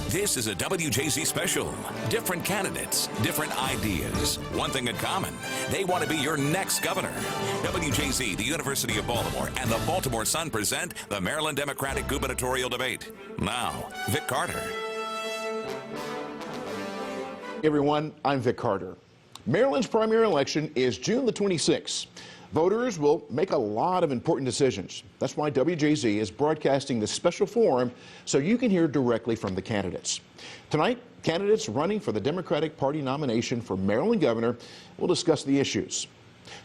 This is a WJZ special. Different candidates, different ideas. One thing in common, they want to be your next governor. WJZ, the University of Baltimore, and the Baltimore Sun present the Maryland Democratic Gubernatorial Debate. Now, Vic Carter. Hey everyone, I'm Vic Carter. Maryland's primary election is June the 26th. Voters will make a lot of important decisions. That's why WJZ is broadcasting this special forum so you can hear directly from the candidates. Tonight, candidates running for the Democratic Party nomination for Maryland governor will discuss the issues.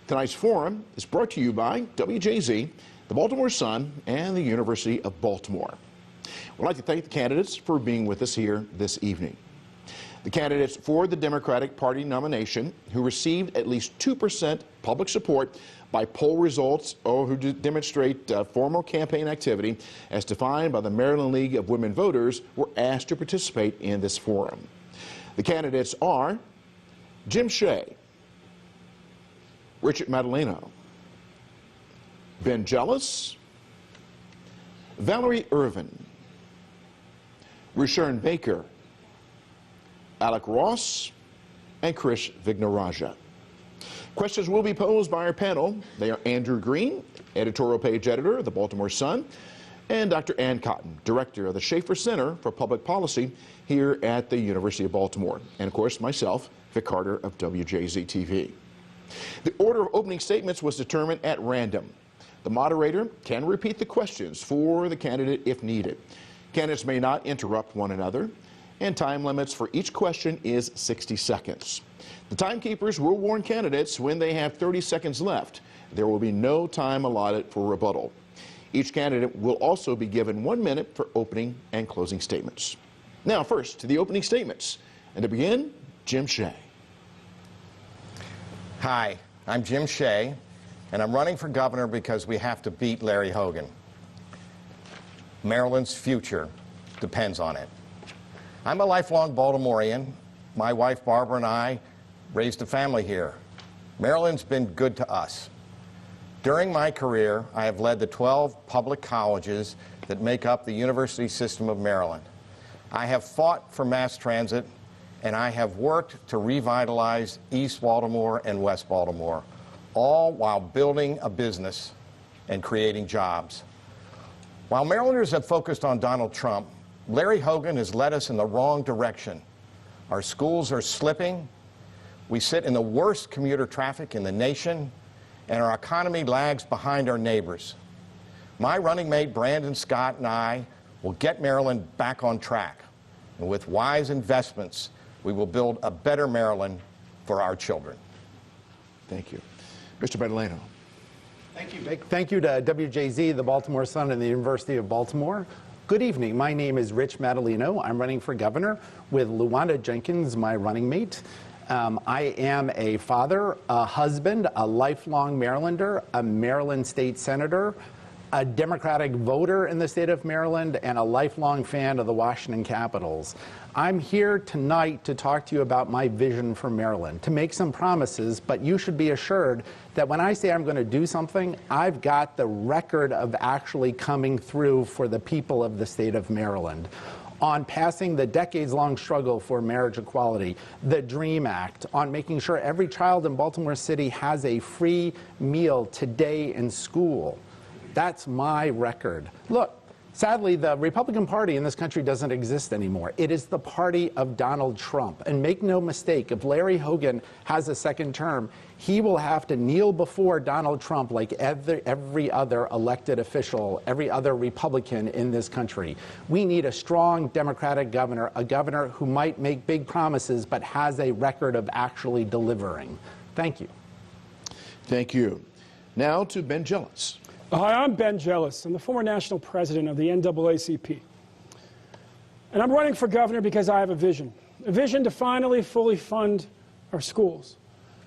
Tonight's forum is brought to you by WJZ, the Baltimore Sun, and the University of Baltimore. We'd like to thank the candidates for being with us here this evening. The candidates for the Democratic Party nomination who received at least 2% public support by poll results or who demonstrate formal campaign activity as defined by the Maryland League of Women Voters were asked to participate in this forum. The candidates are Jim Shea, Richard Madaleno, Ben Jealous, Valerie Irvin, Rushern Baker, Alec Ross, and Chris Vignaraja. Questions will be posed by our panel. They are Andrew Green, editorial page editor of the Baltimore Sun, and Dr. Ann Cotton, director of the Schaefer Center for Public Policy here at the University of Baltimore. And of course, myself, Vic Carter of WJZ TV. The order of opening statements was determined at random. The moderator can repeat the questions for the candidate if needed. Candidates may not interrupt one another, and time limits for each question is 60 seconds. The timekeepers will warn candidates when they have 30 seconds left. There will be no time allotted for rebuttal. Each candidate will also be given 1 minute for opening and closing statements. Now first to the opening statements. And to begin, Jim Shea. Hi, I'm Jim Shea, and I'm running for governor because we have to beat Larry Hogan. Maryland's future depends on it. I'm a lifelong Baltimorean. My wife Barbara and I raised a family here. Maryland's been good to us. During my career, I have led the 12 public colleges that make up the university system of Maryland. I have fought for mass transit, and I have worked to revitalize East Baltimore and West Baltimore, all while building a business and creating jobs. While Marylanders have focused on Donald Trump, Larry Hogan has led us in the wrong direction. Our schools are slipping, we sit in the worst commuter traffic in the nation, and our economy lags behind our neighbors. My running mate Brandon Scott and I will get Maryland back on track. And with wise investments, we will build a better Maryland for our children. Thank you. Mr. Madaleno. Thank you, Vic. Thank you to WJZ, the Baltimore Sun, and the University of Baltimore. Good evening. My name is Rich Madaleno. I'm running for governor with Luanda Jenkins, my running mate. I am a father, a husband, a lifelong Marylander, a Maryland state senator, a Democratic voter in the state of Maryland, and a lifelong fan of the Washington Capitals. I'm here tonight to talk to you about my vision for Maryland, to make some promises, but you should be assured that when I say I'm going to do something, I've got the record of actually coming through for the people of the state of Maryland. On passing the decades-long struggle for marriage equality, the DREAM Act, on making sure every child in Baltimore City has a free meal today in school. That's my record. Look, sadly, the Republican Party in this country doesn't exist anymore. It is the party of Donald Trump. And make no mistake, if Larry Hogan has a second term, he will have to kneel before Donald Trump like every other elected official, every other Republican in this country. We need a strong Democratic governor, a governor who might make big promises but has a record of actually delivering. Thank you. Thank you. Now to Ben Jealous. Hi, I'm Ben Jealous. I'm the former national president of the NAACP. And I'm running for governor because I have a vision to finally fully fund our schools,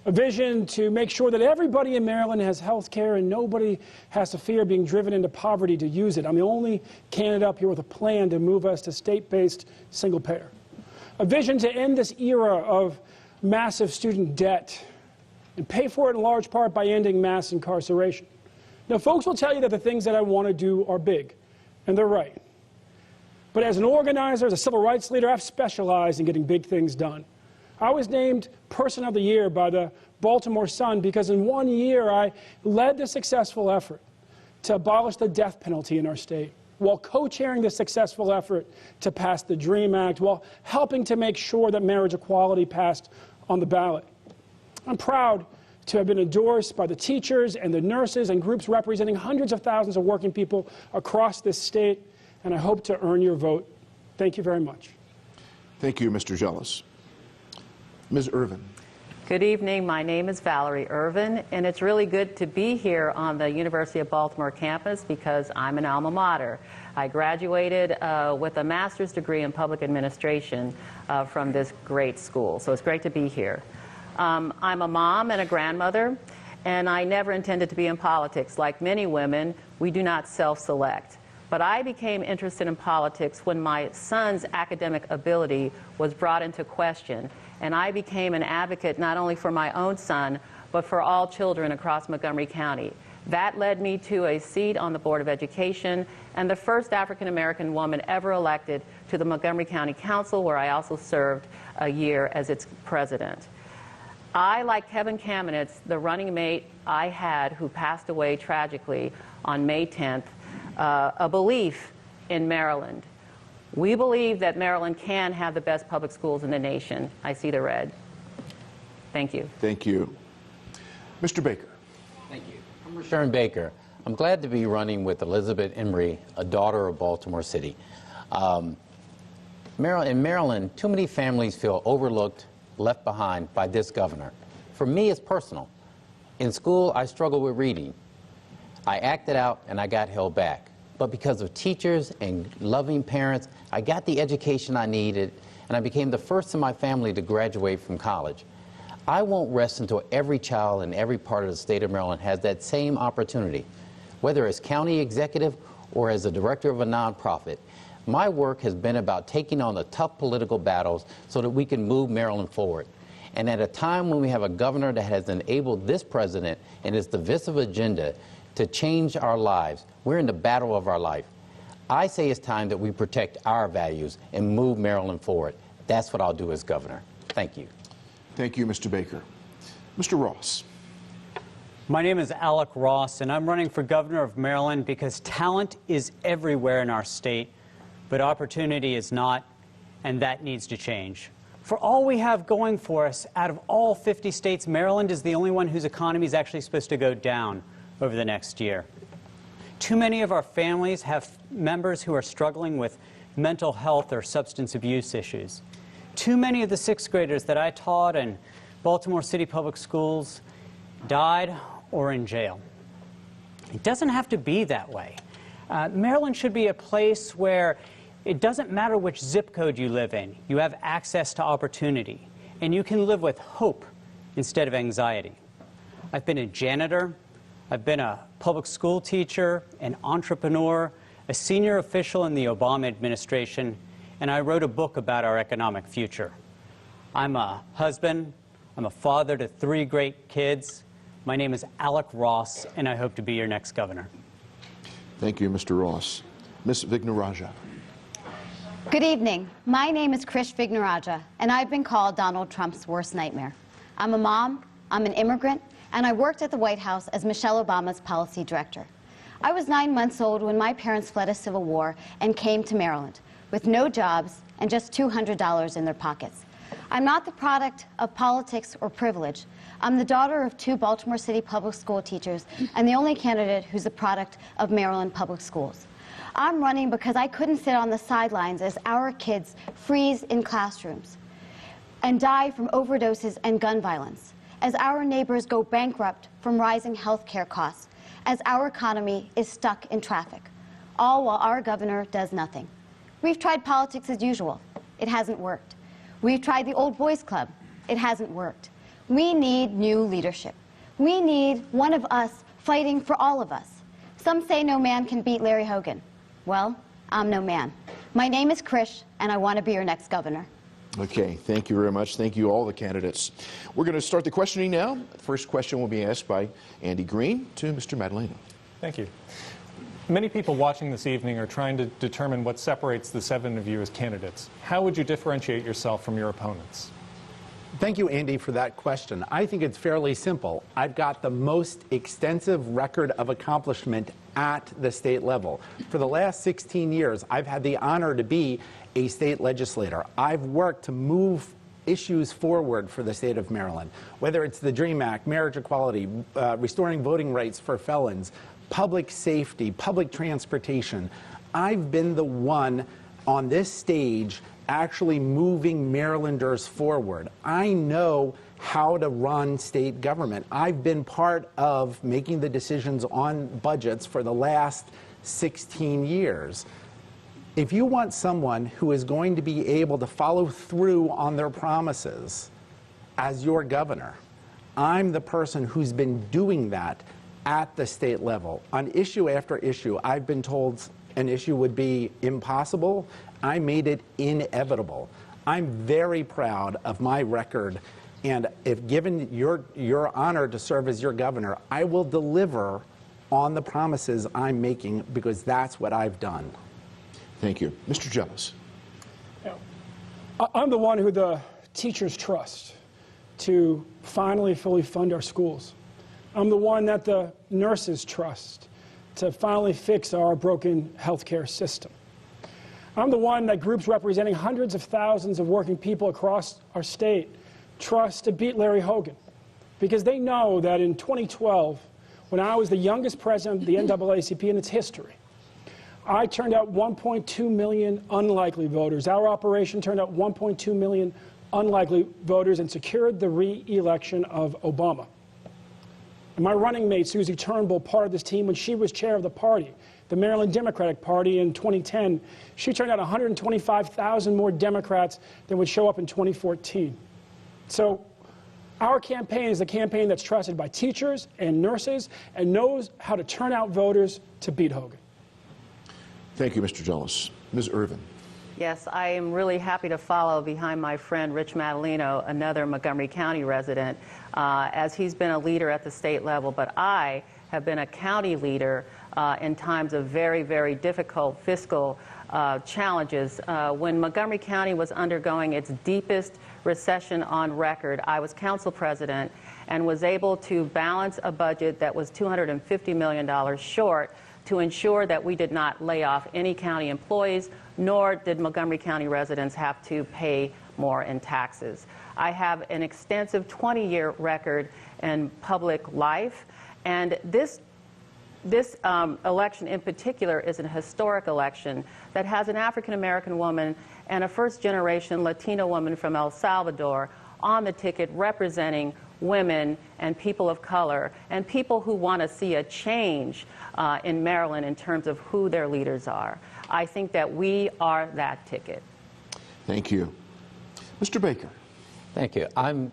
a vision to make sure that everybody in Maryland has health care and nobody has to fear being driven into poverty to use it. I'm the only candidate up here with a plan to move us to state-based single payer, a vision to end this era of massive student debt and pay for it in large part by ending mass incarceration. Now, folks will tell you that the things that I want to do are big, and they're right. But as an organizer, as a civil rights leader, I've specialized in getting big things done. I was named Person of the Year by the Baltimore Sun because in 1 year I led the successful effort to abolish the death penalty in our state, while co-chairing the successful effort to pass the DREAM Act, while helping to make sure that marriage equality passed on the ballot. I'm proud to have been endorsed by the teachers and the nurses and groups representing hundreds of thousands of working people across this state, and I hope to earn your vote. Thank you very much. Thank you, Mr. Jealous. Ms. Irvin. Good evening. My name is Valerie Irvin, and it's really good to be here on the University of Baltimore campus because I'm an alma mater. I graduated with a master's degree in public administration from this great school, so it's great to be here. I'm a mom and a grandmother, and I never intended to be in politics. Like many women, we do not self-select. But I became interested in politics when my son's academic ability was brought into question, and I became an advocate not only for my own son, but for all children across Montgomery County. That led me to a seat on the Board of Education and the first African-American woman ever elected to the Montgomery County Council, where I also served a year as its president. I, like Kevin Kamenetz, the running mate I had who passed away tragically on May 10th, a belief in Maryland. We believe that Maryland can have the best public schools in the nation. I see the red. Thank you. Thank you. Mr. Baker. Thank you. I'm Sharon Baker. I'm glad to be running with Elizabeth Emery, a daughter of Baltimore City. In Maryland, too many families feel overlooked, left behind by this governor. For me, it's personal. In school, I struggled with reading. I acted out and I got held back. But because of teachers and loving parents, I got the education I needed, and I became the first in my family to graduate from college. I won't rest until every child in every part of the state of Maryland has that same opportunity. Whether as county executive or as a director of a nonprofit, my work has been about taking on the tough political battles so that we can move Maryland forward. And at a time when we have a governor that has enabled this president and his divisive agenda to change our lives, we're in the battle of our life. I say it's time that we protect our values and move Maryland forward. That's what I'll do as governor. Thank you. Thank you, Mr. Baker. Mr. Ross. My name is Alec Ross, and I'm running for governor of Maryland because talent is everywhere in our state, but opportunity is not, and that needs to change. For all we have going for us, out of all 50 states, Maryland is the only one whose economy is actually supposed to go down over the next year. Too many of our families have members who are struggling with mental health or substance abuse issues. Too many of the sixth graders that I taught in Baltimore City Public Schools died or in jail. It doesn't have to be that way. Maryland should be a place where it doesn't matter which zip code you live in, you have access to opportunity, and you can live with hope instead of anxiety. I've been a janitor, I've been a public school teacher, an entrepreneur, a senior official in the Obama administration, and I wrote a book about our economic future. I'm a husband, I'm a father to 3 great kids. My name is Alec Ross, and I hope to be your next governor. Thank you, Mr. Ross. Ms. Vignaraja. Good evening. My name is Krish Vignaraja, and I've been called Donald Trump's worst nightmare. I'm a mom, I'm an immigrant, and I worked at the White House as Michelle Obama's policy director. I was 9 months old when my parents fled a civil war and came to Maryland with no jobs and just $200 in their pockets. I'm not the product of politics or privilege. I'm the daughter of 2 Baltimore City public school teachers and the only candidate who's a product of Maryland public schools. I'm running because I couldn't sit on the sidelines as our kids freeze in classrooms and die from overdoses and gun violence, as our neighbors go bankrupt from rising health care costs, as our economy is stuck in traffic, all while our governor does nothing. We've tried politics as usual. It hasn't worked. We've tried the old boys club. It hasn't worked. We need new leadership. We need one of us fighting for all of us. Some say no man can beat Larry Hogan. Well, I'm no man. My name is Krish, and I want to be your next governor. Okay, thank you very much. Thank you, all the candidates. We're going to start the questioning now. First question will be asked by Andy Green to Mr. Madaleno. Thank you. Many people watching this evening are trying to determine what separates the 7 of you as candidates. How would you differentiate yourself from your opponents? Thank you, Andy, for that question. I think it's fairly simple. I've got the most extensive record of accomplishment at the state level. For the last 16 years, I've had the honor to be a state legislator. I've worked to move issues forward for the state of Maryland, whether it's the DREAM Act, marriage equality, restoring voting rights for felons, public safety, public transportation. I've been the one on this stage actually moving Marylanders forward. I know how to run state government. I've been part of making the decisions on budgets for the last 16 years. If you want someone who is going to be able to follow through on their promises as your governor, I'm the person who's been doing that at the state level. On issue after issue, I've been told an issue would be impossible. I made it inevitable. I'm very proud of my record, and if given your honor to serve as your governor, I will deliver on the promises I'm making, because that's what I've done. Thank you. Mr. Jealous. I'm the one who the teachers trust to finally fully fund our schools. I'm the one that the nurses trust to finally fix our broken healthcare system. I'm the one that groups representing hundreds of thousands of working people across our state trust to beat Larry Hogan, because they know that in 2012, when I was the youngest president of the NAACP in its history, I turned out 1.2 million unlikely voters. Our operation turned out 1.2 million unlikely voters and secured the re-election of Obama. And my running mate, Susie Turnbull, part of this team when she was chair of the party, the Maryland Democratic Party in 2010, she turned out 125,000 more Democrats than would show up in 2014. So our campaign is a campaign that's trusted by teachers and nurses and knows how to turn out voters to beat Hogan. Thank you, Mr. Jealous. Ms. Irvin. Yes, I am really happy to follow behind my friend Rich Madaleno, another Montgomery County resident, as he's been a leader at the state level, but I have been a county leader in times of very, very difficult fiscal challenges. When Montgomery County was undergoing its deepest recession on record, I was council president and was able to balance a budget that was $250 million short to ensure that we did not lay off any county employees, nor did Montgomery County residents have to pay more in taxes. I have an extensive 20-year record in public life, and this election in particular is a historic election that has an African-American woman and a first-generation Latino woman from El Salvador on the ticket representing women and people of color and people who want to see a change in Maryland in terms of who their leaders are. I think that we are that ticket. Thank you. Mr. Baker. Thank you. I'm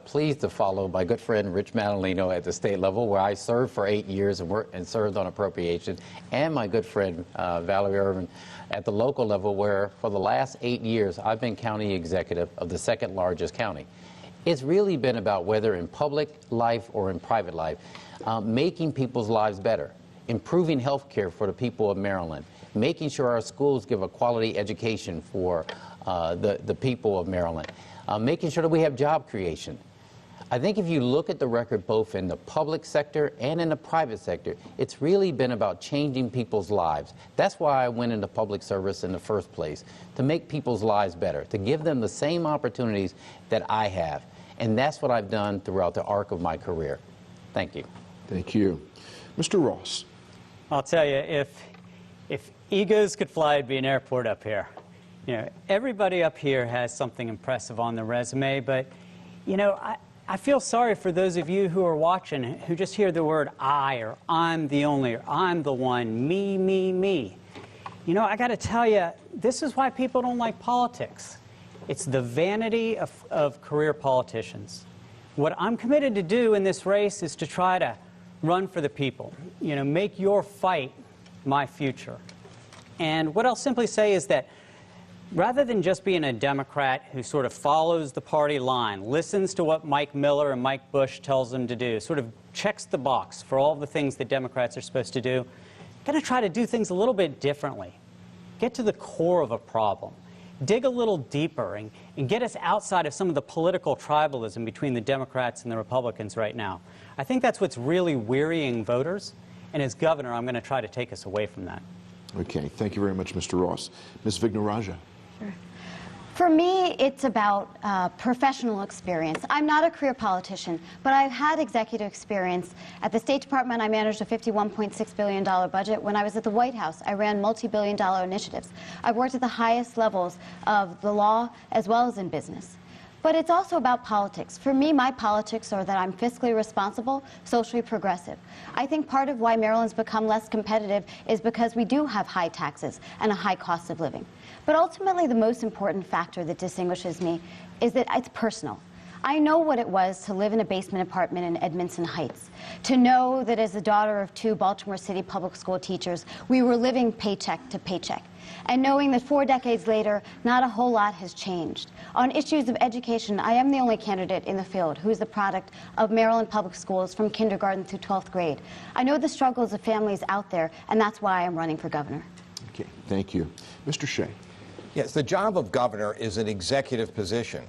pleased to follow my good friend Rich Madaleno at the state level, where I served for 8 years and served on appropriations, and my good friend Valerie Irvin at the local level, where for the last 8 years I've been county executive of the second largest county. It's really been about, whether in public life or in private life, making people's lives better, improving health care for the people of Maryland, making sure our schools give a quality education for the people of Maryland, making sure that we have job creation. I think if you look at the record both in the public sector and in the private sector, it's really been about changing people's lives. That's why I went into public service in the first place, to make people's lives better, to give them the same opportunities that I have. And that's what I've done throughout the arc of my career. Thank you. Thank you. Mr. Ross. I'll tell you, if egos could fly, it'd be an airport up here. You know, everybody up here has something impressive on their resume, but, you know, I feel sorry for those of you who are watching who just hear the word I, or I'm the only, or I'm the one, me, me, me. You know, I got to tell you, this is why people don't like politics. It's the vanity of career politicians. What I'm committed to do in this race is to try to run for the people. You know, make your fight my future. And what I'll simply say is that rather than just being a Democrat who sort of follows the party line, listens to what Mike Miller and Mike Bush tells them to do, sort of checks the box for all the things that Democrats are supposed to do, going to try to do things a little bit differently. Get to the core of a problem. Dig a little deeper and get us outside of some of the political tribalism between the Democrats and the Republicans right now. I think that's what's really wearying voters, and as governor, I'm going to try to take us away from that. Okay, thank you very much, Mr. Ross. Ms. Vignarajah. Sure. For me, it's about professional experience. I'm not a career politician, but I've had executive experience. At the State Department, I managed a $51.6 billion budget. When I was at the White House, I ran multi-billion-dollar initiatives. I've worked at the highest levels of the law as well as in business. But it's also about politics. For me, my politics are that I'm fiscally responsible, socially progressive. I think part of why Maryland's become less competitive is because we do have high taxes and a high cost of living. But ultimately, the most important factor that distinguishes me is that it's personal. I know what it was to live in a basement apartment in Edmondson Heights, to know that as the daughter of 2 Baltimore City public school teachers, we were living paycheck to paycheck, and knowing that 4 decades later, not a whole lot has changed. On issues of education, I am the only candidate in the field who is the product of Maryland public schools from kindergarten through 12th grade. I know the struggles of families out there, and that's why I'm running for governor. Okay, thank you. Mr. Shea. Yes, the job of governor is an executive position.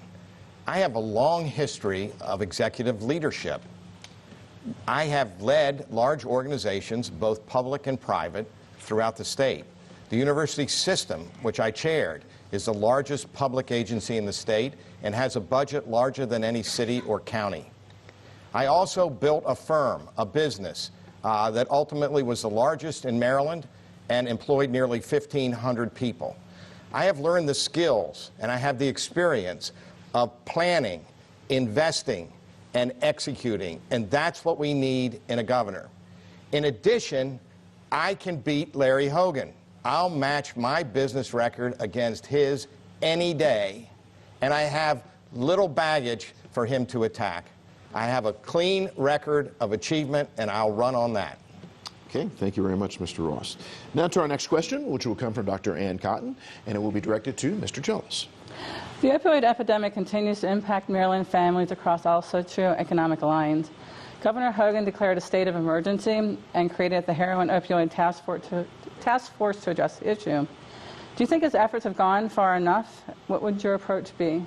I have a long history of executive leadership. I have led large organizations, both public and private, throughout the state. The university system, which I chaired, is the largest public agency in the state and has a budget larger than any city or county. I also built a firm, a business, that ultimately was the largest in Maryland and employed nearly 1,500 people. I have learned the skills and I have the experience of planning, investing, and executing, and that's what we need in a governor. In addition, I can beat Larry Hogan. I'll match my business record against his any day, and I have little baggage for him to attack. I have a clean record of achievement, and I'll run on that. Okay, thank you very much, Mr. Ross. Now to our next question, which will come from Dr. Ann Cotton, and it will be directed to Mr. Jealous. The opioid epidemic continues to impact Maryland families across all socioeconomic lines. Governor Hogan declared a state of emergency and created the Heroin Opioid Task Force to address the issue. Do you think his efforts have gone far enough? What would your approach be?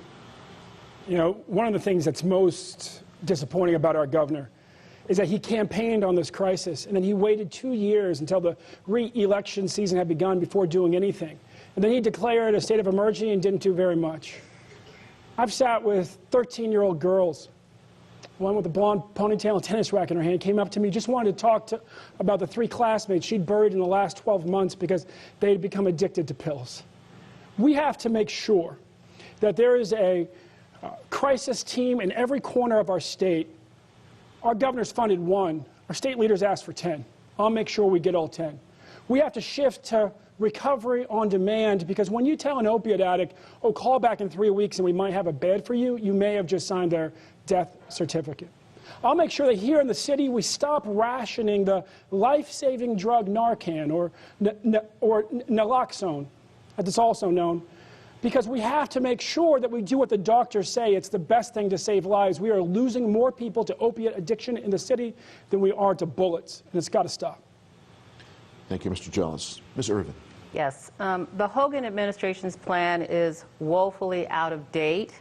You know, one of the things that's most disappointing about our governor is that he campaigned on this crisis, and then he waited 2 years until the re-election season had begun before doing anything. And then he declared a state of emergency and didn't do very much. I've sat with 13-year-old girls. One with a blonde ponytail and tennis racket in her hand came up to me, just wanted to talk about the 3 classmates she'd buried in the last 12 months because they had become addicted to pills. We have to make sure that there is a crisis team in every corner of our state. Our governor's funded 1. Our state leaders asked for 10. I'll make sure we get all 10. We have to shift to recovery on demand, because when you tell an opiate addict, oh, call back in 3 weeks and we might have a bed for you, you may have just signed their death certificate. I'll make sure that here in the city we stop rationing the life-saving drug Narcan or naloxone, as it's also known, because we have to make sure that we do what the doctors say. It's the best thing to save lives. We are losing more people to opiate addiction in the city than we are to bullets, and it's got to stop. Thank you, Mr. Jealous. Ms. Irvin. Yes, the Hogan administration's plan is woefully out of date,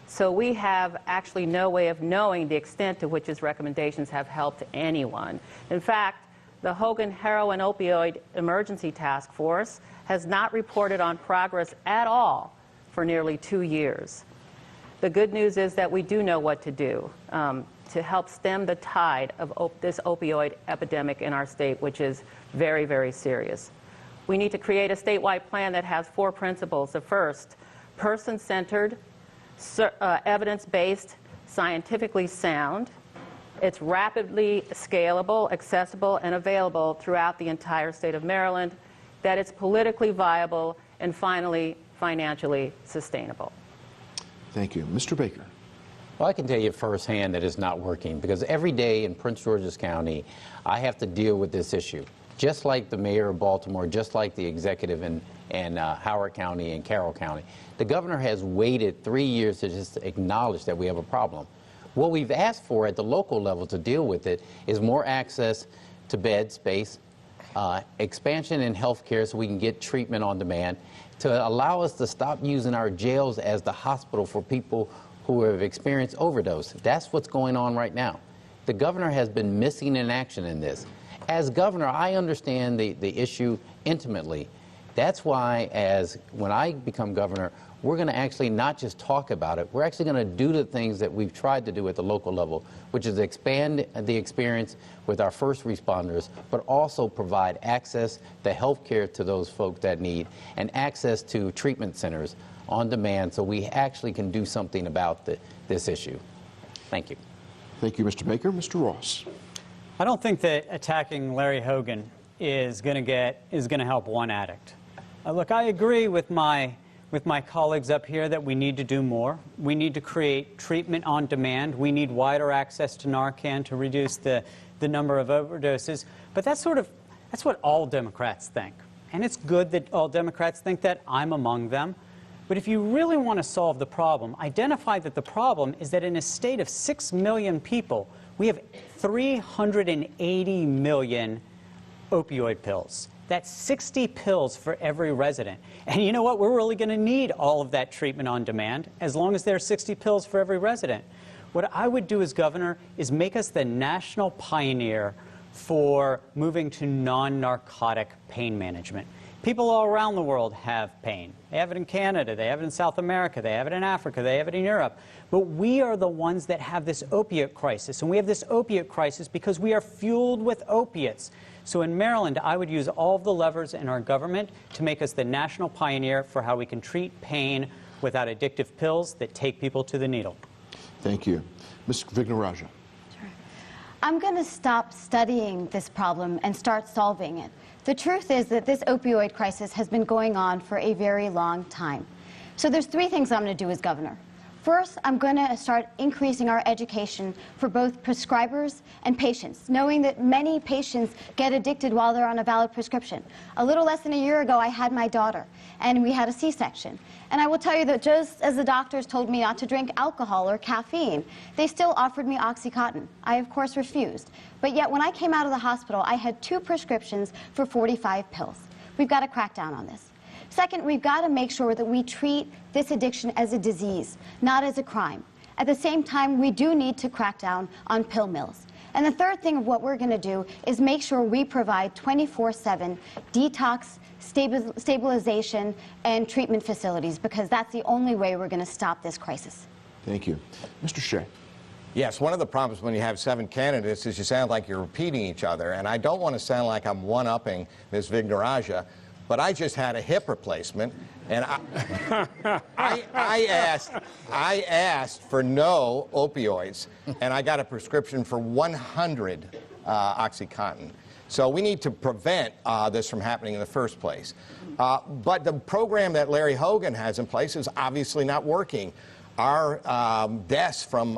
so we have actually no way of knowing the extent to which his recommendations have helped anyone. In fact, the Hogan Heroin Opioid Emergency Task Force has not reported on progress at all for nearly 2 years. The good news is that we do know what to do to help stem the tide of this opioid epidemic in our state, which is very, very serious. We need to create a statewide plan that has 4 principles. The first, person-centered, evidence-based, scientifically sound. It's rapidly scalable, accessible, and available throughout the entire state of Maryland, that it's politically viable, and finally, financially sustainable. Thank you. Mr. Baker. Well, I can tell you firsthand that it's not working, because every day in Prince George's County, I have to deal with this issue. Just like the mayor of Baltimore, just like the executive in Howard County and Carroll County. The governor has waited 3 years to just acknowledge that we have a problem. What we've asked for at the local level to deal with it is more access to bed space, expansion in healthcare so we can get treatment on demand, to allow us to stop using our jails as the hospital for people who have experienced overdose. That's what's going on right now. The governor has been missing in action in this. As governor, I understand the issue intimately. That's why, when I become governor, we're going to actually not just talk about it, we're actually going to do the things that we've tried to do at the local level, which is expand the experience with our first responders, but also provide access to health care to those folks that need, and access to treatment centers on demand so we actually can do something about this issue. Thank you. Thank you, Mr. Baker. Mr. Ross. I don't think that attacking Larry Hogan is going to help one addict. Look, I agree with my colleagues up here that we need to do more. We need to create treatment on demand. We need wider access to Narcan to reduce the number of overdoses. But that's what all Democrats think. And it's good that all Democrats think that. I'm among them. But if you really want to solve the problem, identify that the problem is that in a state of 6 million people, we have 380 million opioid pills. That's 60 pills for every resident. And you know what? We're really going to need all of that treatment on demand as long as there are 60 pills for every resident. What I would do as governor is make us the national pioneer for moving to non-narcotic pain management. People all around the world have pain. They have it in Canada, they have it in South America, they have it in Africa, they have it in Europe. But we are the ones that have this opiate crisis. And we have this opiate crisis because we are fueled with opiates. So in Maryland, I would use all of the levers in our government to make us the national pioneer for how we can treat pain without addictive pills that take people to the needle. Thank you. Ms. Vignarajah. Sure. I'm going to stop studying this problem and start solving it. The truth is that this opioid crisis has been going on for a very long time. So there's 3 things I'm going to do as governor. First, I'm going to start increasing our education for both prescribers and patients, knowing that many patients get addicted while they're on a valid prescription. A little less than a year ago, I had my daughter, and we had a C-section. And I will tell you that just as the doctors told me not to drink alcohol or caffeine, they still offered me OxyContin. I, of course, refused. But yet, when I came out of the hospital, I had 2 prescriptions for 45 pills. We've got to crack down on this. Second, we've got to make sure that we treat this addiction as a disease, not as a crime. At the same time, we do need to crack down on pill mills. And the third thing of what we're going to do is make sure we provide 24/7 detox, stabilization, and treatment facilities, because that's the only way we're going to stop this crisis. Thank you. Mr. Shea. Yes, one of the problems when you have 7 candidates is you sound like you're repeating each other. And I don't want to sound like I'm one-upping Ms. Vignarajah, but I just had a hip replacement, and I asked for no opioids, and I got a prescription for 100 OxyContin. So we need to prevent this from happening in the first place. But the program that Larry Hogan has in place is obviously not working. Our deaths from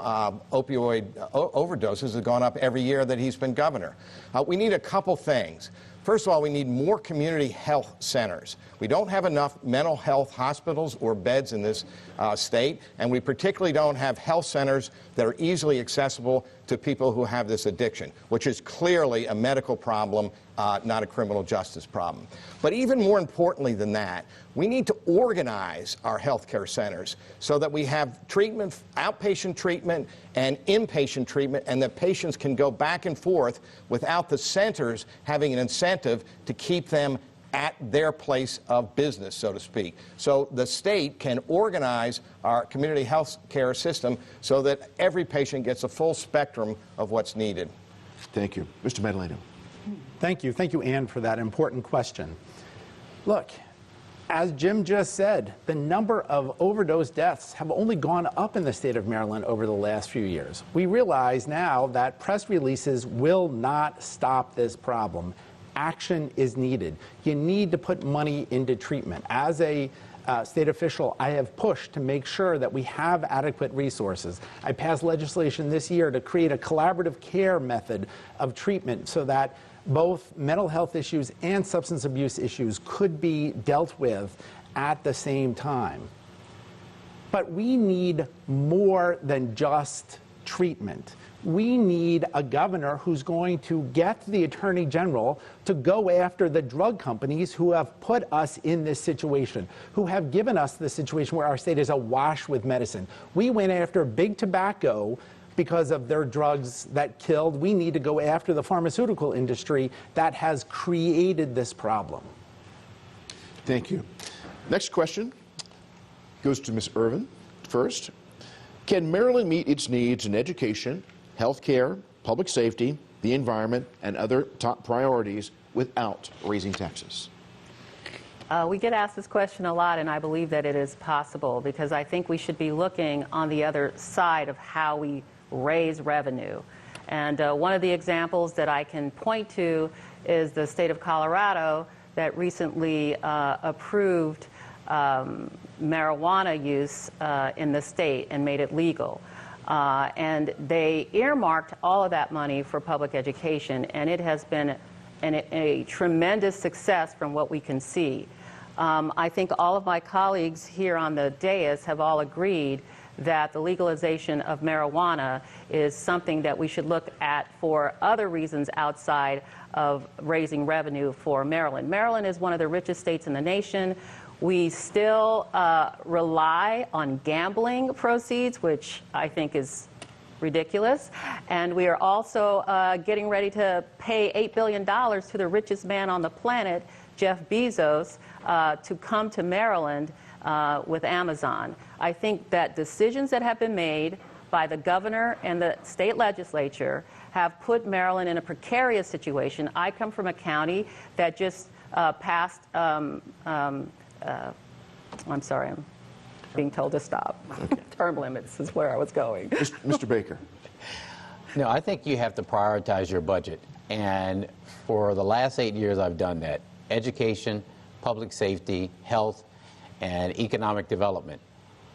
opioid overdoses have gone up every year that he's been governor. We need a couple things. First of all, we need more community health centers. We don't have enough mental health hospitals or beds in this state, and we particularly don't have health centers that are easily accessible to people who have this addiction, which is clearly a medical problem, not a criminal justice problem. But even more importantly than that, we need to organize our health care centers so that we have treatment, outpatient treatment and inpatient treatment, and that patients can go back and forth without the centers having an incentive to keep them at their place of business, so to speak. So the state can organize our community health care system so that every patient gets a full spectrum of what's needed. Thank you. Mr. Madaleno. Thank you, Ann, for that important question. Look, as Jim just said, the number of overdose deaths have only gone up in the state of Maryland over the last few years. We realize now that press releases will not stop this problem. Action is needed. You need to put money into treatment. As a state official, I have pushed to make sure that we have adequate resources. I passed legislation this year to create a collaborative care method of treatment so that both mental health issues and substance abuse issues could be dealt with at the same time. But we need more than just treatment. We need a governor who's going to get the Attorney General to go after the drug companies who have put us in this situation, who have given us the situation where our state is awash with medicine. We went after big tobacco because of their drugs that killed. We need to go after the pharmaceutical industry that has created this problem. Thank you. Next question goes to Ms. Irvin first. Can Maryland meet its needs in education, health care, public safety, the environment, and other top priorities without raising taxes? We get asked this question a lot, and I believe that it is possible, because I think we should be looking on the other side of how we raise revenue. And one of the examples that I can point to is the state of Colorado that recently approved marijuana use in the state and made it legal. And they earmarked all of that money for public education, and it has been a tremendous success from what we can see. I think all of my colleagues here on the dais have all agreed that the legalization of marijuana is something that we should look at for other reasons outside of raising revenue for Maryland. Maryland is one of the richest states in the nation. We still rely on gambling proceeds, which I think is ridiculous. And we are also getting ready to pay $8 billion to the richest man on the planet, Jeff Bezos, to come to Maryland with Amazon. I think that decisions that have been made by the governor and the state legislature have put Maryland in a precarious situation. I come from a county that just passed, I'm sorry, I'm being told to stop. Okay. Term limits is where I was going. Mr. Baker. No, I think you have to prioritize your budget. And for the last 8 years, I've done that. Education, public safety, health, and economic development.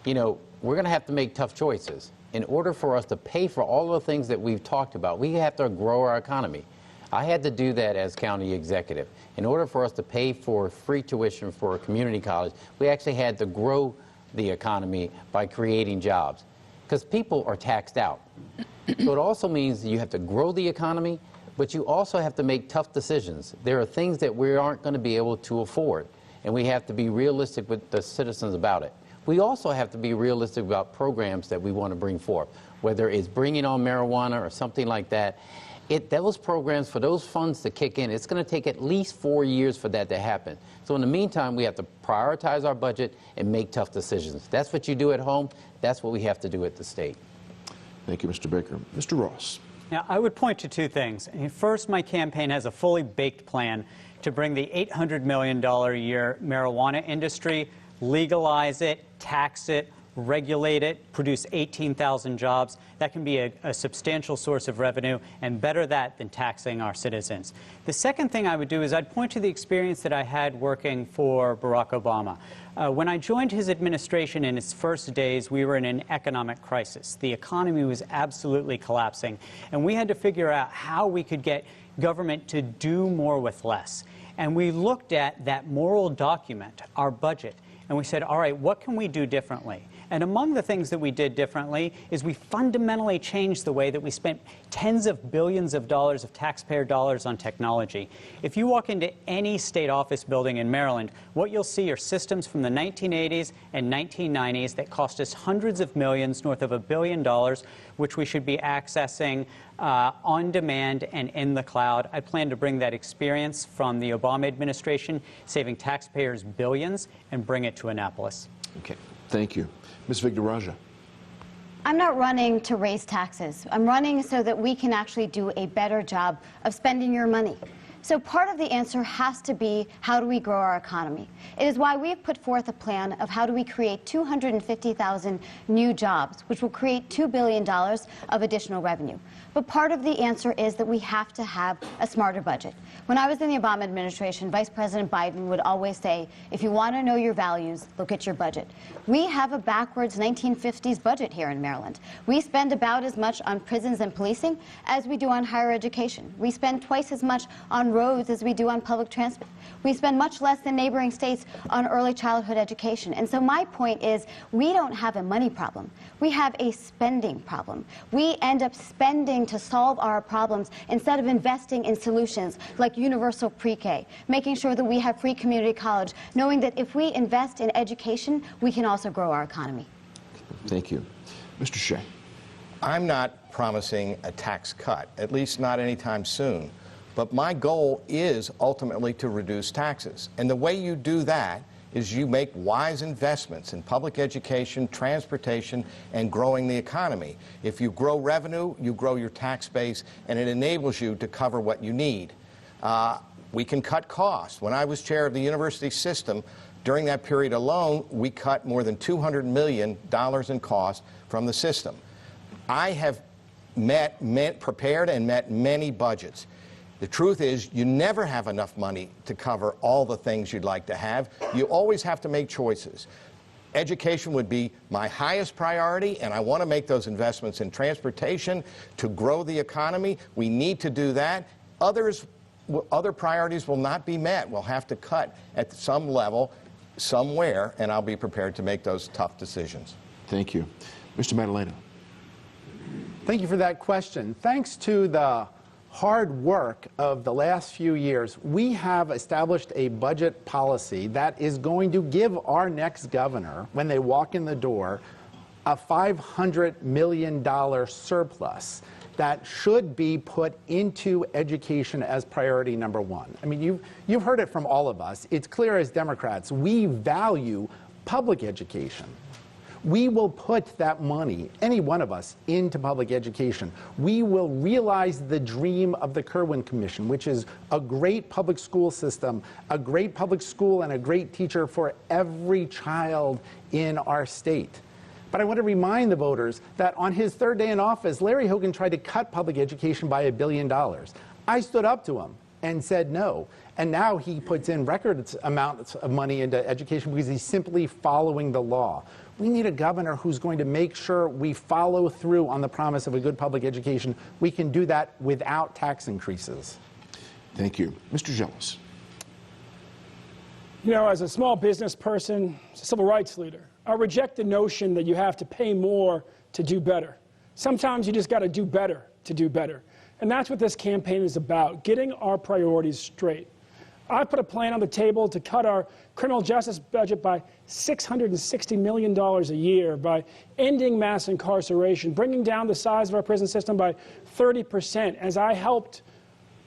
You know, we're going to have to make tough choices. In order for us to pay for all of the things that we've talked about, we have to grow our economy. I had to do that as county executive. In order for us to pay for free tuition for a community college, we actually had to grow the economy by creating jobs, because people are taxed out. So it also means you have to grow the economy, but you also have to make tough decisions. There are things that we aren't going to be able to afford, and we have to be realistic with the citizens about it. We also have to be realistic about programs that we want to bring forth, whether it's bringing on marijuana or something like that. Those programs, for those funds to kick in, it's going to take at least 4 years for that to happen. So in the meantime, we have to prioritize our budget and make tough decisions. That's what you do at home. That's what we have to do at the state. Thank you, Mr. Baker. Mr. Ross. Now, I would point to two things. First, my campaign has a fully baked plan to bring the $800 million a year marijuana industry, legalize it, tax it, regulate it, produce 18,000 jobs. That can be a substantial source of revenue, and better that than taxing our citizens. The second thing I would do is I'd point to the experience that I had working for Barack Obama. When I joined his administration in its first days, we were in an economic crisis. The economy was absolutely collapsing, and we had to figure out how we could get government to do more with less. And we looked at that moral document, our budget, and we said, all right, what can we do differently? And among the things that we did differently is we fundamentally changed the way that we spent tens of billions of dollars of taxpayer dollars on technology. If you walk into any state office building in Maryland, what you'll see are systems from the 1980s and 1990s that cost us hundreds of millions, north of $1 billion, which we should be accessing on demand and in the cloud. I plan to bring that experience from the Obama administration, saving taxpayers billions, and bring it to Annapolis. Okay, thank you. Ms. Vigdaraja. I'm not running to raise taxes. I'm running so that we can actually do a better job of spending your money. So part of the answer has to be, how do we grow our economy? It is why we've put forth a plan of how do we create 250,000 new jobs, which will create $2 billion of additional revenue. But part of the answer is that we have to have a smarter budget. When I was in the Obama administration, Vice President Biden would always say, if you want to know your values, look at your budget. We have a backwards 1950s budget here in Maryland. We spend about as much on prisons and policing as we do on higher education. We spend twice as much on roads as we do on public transport. We spend much less than neighboring states on early childhood education. And so my point is, we don't have a money problem. We have a spending problem. We end up spending to solve our problems instead of investing in solutions like universal pre-K, making sure that we have free community college, knowing that if we invest in education, we can also grow our economy. Thank you. Mr. Shea. I'm not promising a tax cut, at least not anytime soon. But my goal is ultimately to reduce taxes. And the way you do that is you make wise investments in public education, transportation, and growing the economy. If you grow revenue, you grow your tax base, and it enables you to cover what you need. We can cut costs. When I was chair of the university system, during that period alone, we cut more than $200 million in costs from the system. I have prepared and met many budgets. The truth is, you never have enough money to cover all the things you'd like to have. You always have to make choices. Education would be my highest priority, and I want to make those investments in transportation to grow the economy. We need to do that. Other priorities will not be met. We'll have to cut at some level, somewhere, and I'll be prepared to make those tough decisions. Thank you. Mr. Madaleno. Thank you for that question. Thanks to the hard work of the last few years, we have established a budget policy that is going to give our next governor, when they walk in the door, a $500 million surplus that should be put into education as priority number one. I mean, you've heard it from all of us. It's clear as Democrats, we value public education. We will put that money, any one of us, into public education. We will realize the dream of the Kirwan Commission, which is a great public school system, a great public school, and a great teacher for every child in our state. But I want to remind the voters that on his third day in office, Larry Hogan tried to cut public education by $1 billion. I stood up to him and said no. And now he puts in record amounts of money into education because he's simply following the law. We need a governor who's going to make sure we follow through on the promise of a good public education. We can do that without tax increases. Thank you. Mr. Jealous. You know, as a small business person, as a civil rights leader, I reject the notion that you have to pay more to do better. Sometimes you just got to do better to do better. And that's what this campaign is about, getting our priorities straight. I put a plan on the table to cut our criminal justice budget by $660 million a year, by ending mass incarceration, bringing down the size of our prison system by 30%, as I helped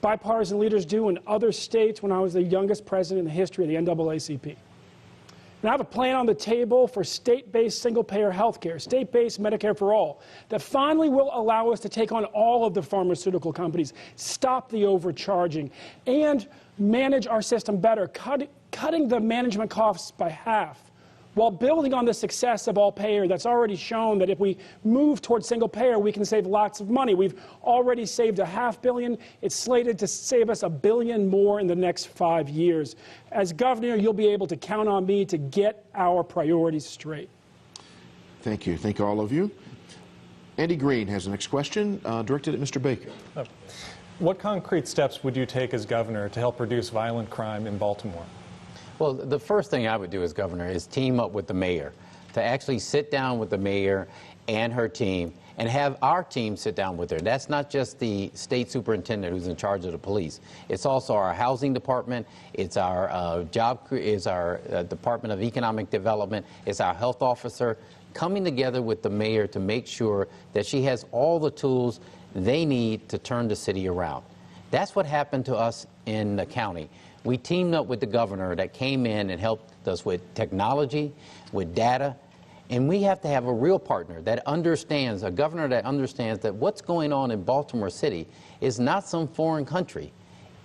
bipartisan leaders do in other states when I was the youngest president in the history of the NAACP. And I have a plan on the table for state-based single-payer health care, state-based Medicare for all, that finally will allow us to take on all of the pharmaceutical companies, stop the overcharging, and manage our system better, cutting the management costs by half, while building on the success of all-payer that's already shown that if we move towards single-payer, we can save lots of money. We've already saved $500 million. It's slated to save us $1 billion more in the next 5 years. As governor, you'll be able to count on me to get our priorities straight. Thank you. Thank all of you. Andy Green has the next question directed at Mr. Baker. What concrete steps would you take as governor to help reduce violent crime in Baltimore? Well, the first thing I would do as governor is team up with the mayor, to actually sit down with the mayor and her team and have our team sit down with her. That's not just the state superintendent who's in charge of the police. It's also our housing department. It's our Department of Economic Development. It's our health officer coming together with the mayor to make sure that she has all the tools they need to turn the city around. That's what happened to us in the county. We teamed up with the governor that came in and helped us with technology, with data, and we have to have a real partner that understands, a governor that understands that what's going on in Baltimore City is not some foreign country.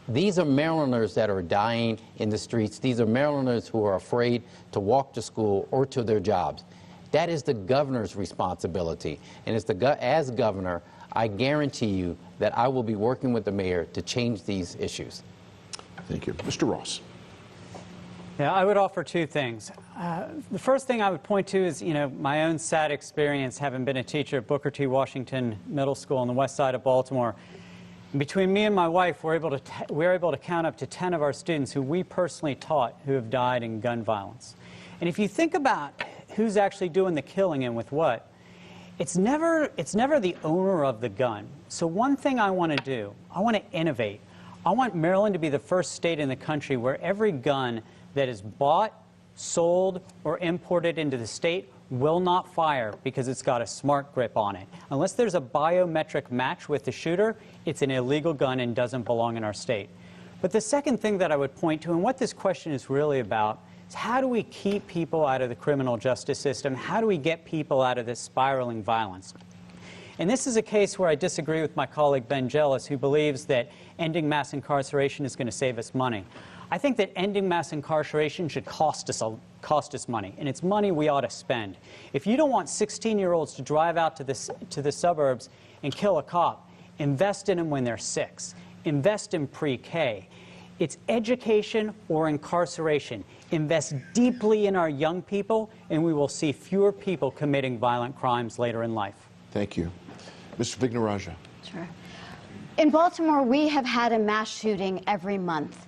These are Marylanders that are dying in the streets. These are Marylanders who are afraid to walk to school or to their jobs. That is the governor's responsibility, and as governor, I guarantee you that I will be working with the mayor to change these issues. Thank you. Mr. Ross. Yeah, I would offer two things. The first thing I would point to is, my own sad experience having been a teacher at Booker T. Washington Middle School on the west side of Baltimore. Between me and my wife, we're able to count up to 10 of our students who we personally taught who have died in gun violence. And if you think about who's actually doing the killing and with what, it's never the owner of the gun. So one thing I want to do, I want to innovate. I want Maryland to be the first state in the country where every gun that is bought, sold, or imported into the state will not fire because it's got a smart grip on it. Unless there's a biometric match with the shooter, it's an illegal gun and doesn't belong in our state. But the second thing that I would point to, and what this question is really about, is how do we keep people out of the criminal justice system? How do we get people out of this spiraling violence? And this is a case where I disagree with my colleague Ben Jealous, who believes that ending mass incarceration is going to save us money. I think that ending mass incarceration should cost us money, and it's money we ought to spend. If you don't want 16-year-olds to drive out to the suburbs and kill a cop, invest in them when they're 6. Invest in pre-K. It's education or incarceration. Invest deeply in our young people, and we will see fewer people committing violent crimes later in life. Thank you. Mr. Vignarajah. Sure. In Baltimore, we have had a mass shooting every month.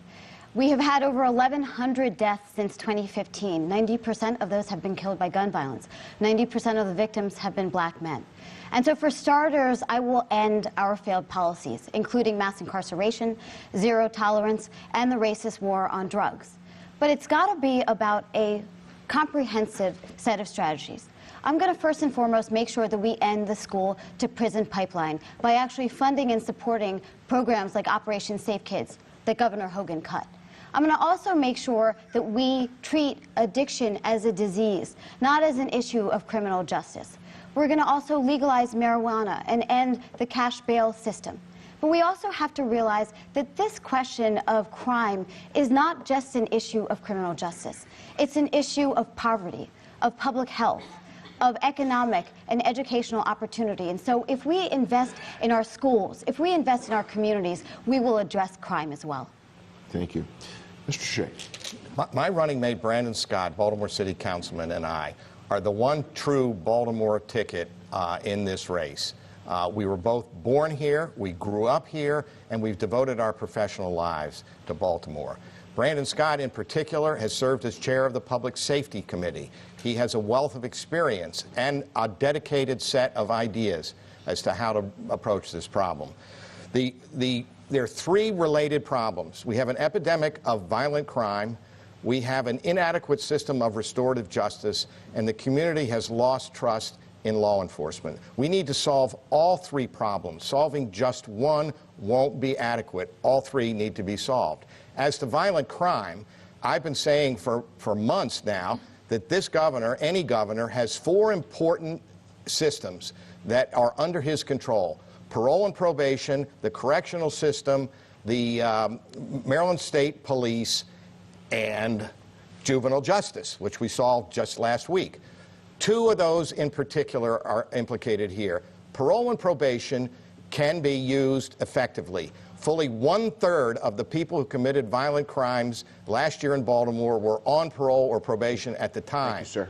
We have had over 1,100 deaths since 2015. 90% of those have been killed by gun violence. 90% of the victims have been black men. And so for starters, I will end our failed policies, including mass incarceration, zero tolerance, and the racist war on drugs. But it's got to be about a comprehensive set of strategies. I'm going to first and foremost make sure that we end the school to prison pipeline by actually funding and supporting programs like Operation Safe Kids that Governor Hogan cut. I'm going to also make sure that we treat addiction as a disease, not as an issue of criminal justice. We're going to also legalize marijuana and end the cash bail system. But we also have to realize that this question of crime is not just an issue of criminal justice. It's an issue of poverty, of public health, of economic and educational opportunity. And so if we invest in our schools, if we invest in our communities, we will address crime as well. Thank you. Mr. Shea. My running mate, Brandon Scott, Baltimore City Councilman, and I are the one true Baltimore ticket in this race. We were both born here, we grew up here, and we've devoted our professional lives to Baltimore. Brandon Scott, in particular, has served as chair of the Public Safety Committee. He has a wealth of experience and a dedicated set of ideas as to how to approach this problem. There are 3 related problems. We have an epidemic of violent crime, we have an inadequate system of restorative justice, and the community has lost trust in law enforcement. We need to solve all 3 problems. Solving just one won't be adequate. All 3 need to be solved. As to violent crime, I've been saying for months now that this governor, any governor, has 4 important systems that are under his control: parole and probation, the correctional system, the Maryland State Police, and juvenile justice, which we saw just last week. 2 of those in particular are implicated here. Parole and probation can be used effectively. Fully 1/3 of the people who committed violent crimes last year in Baltimore were on parole or probation at the time. Thank you, sir.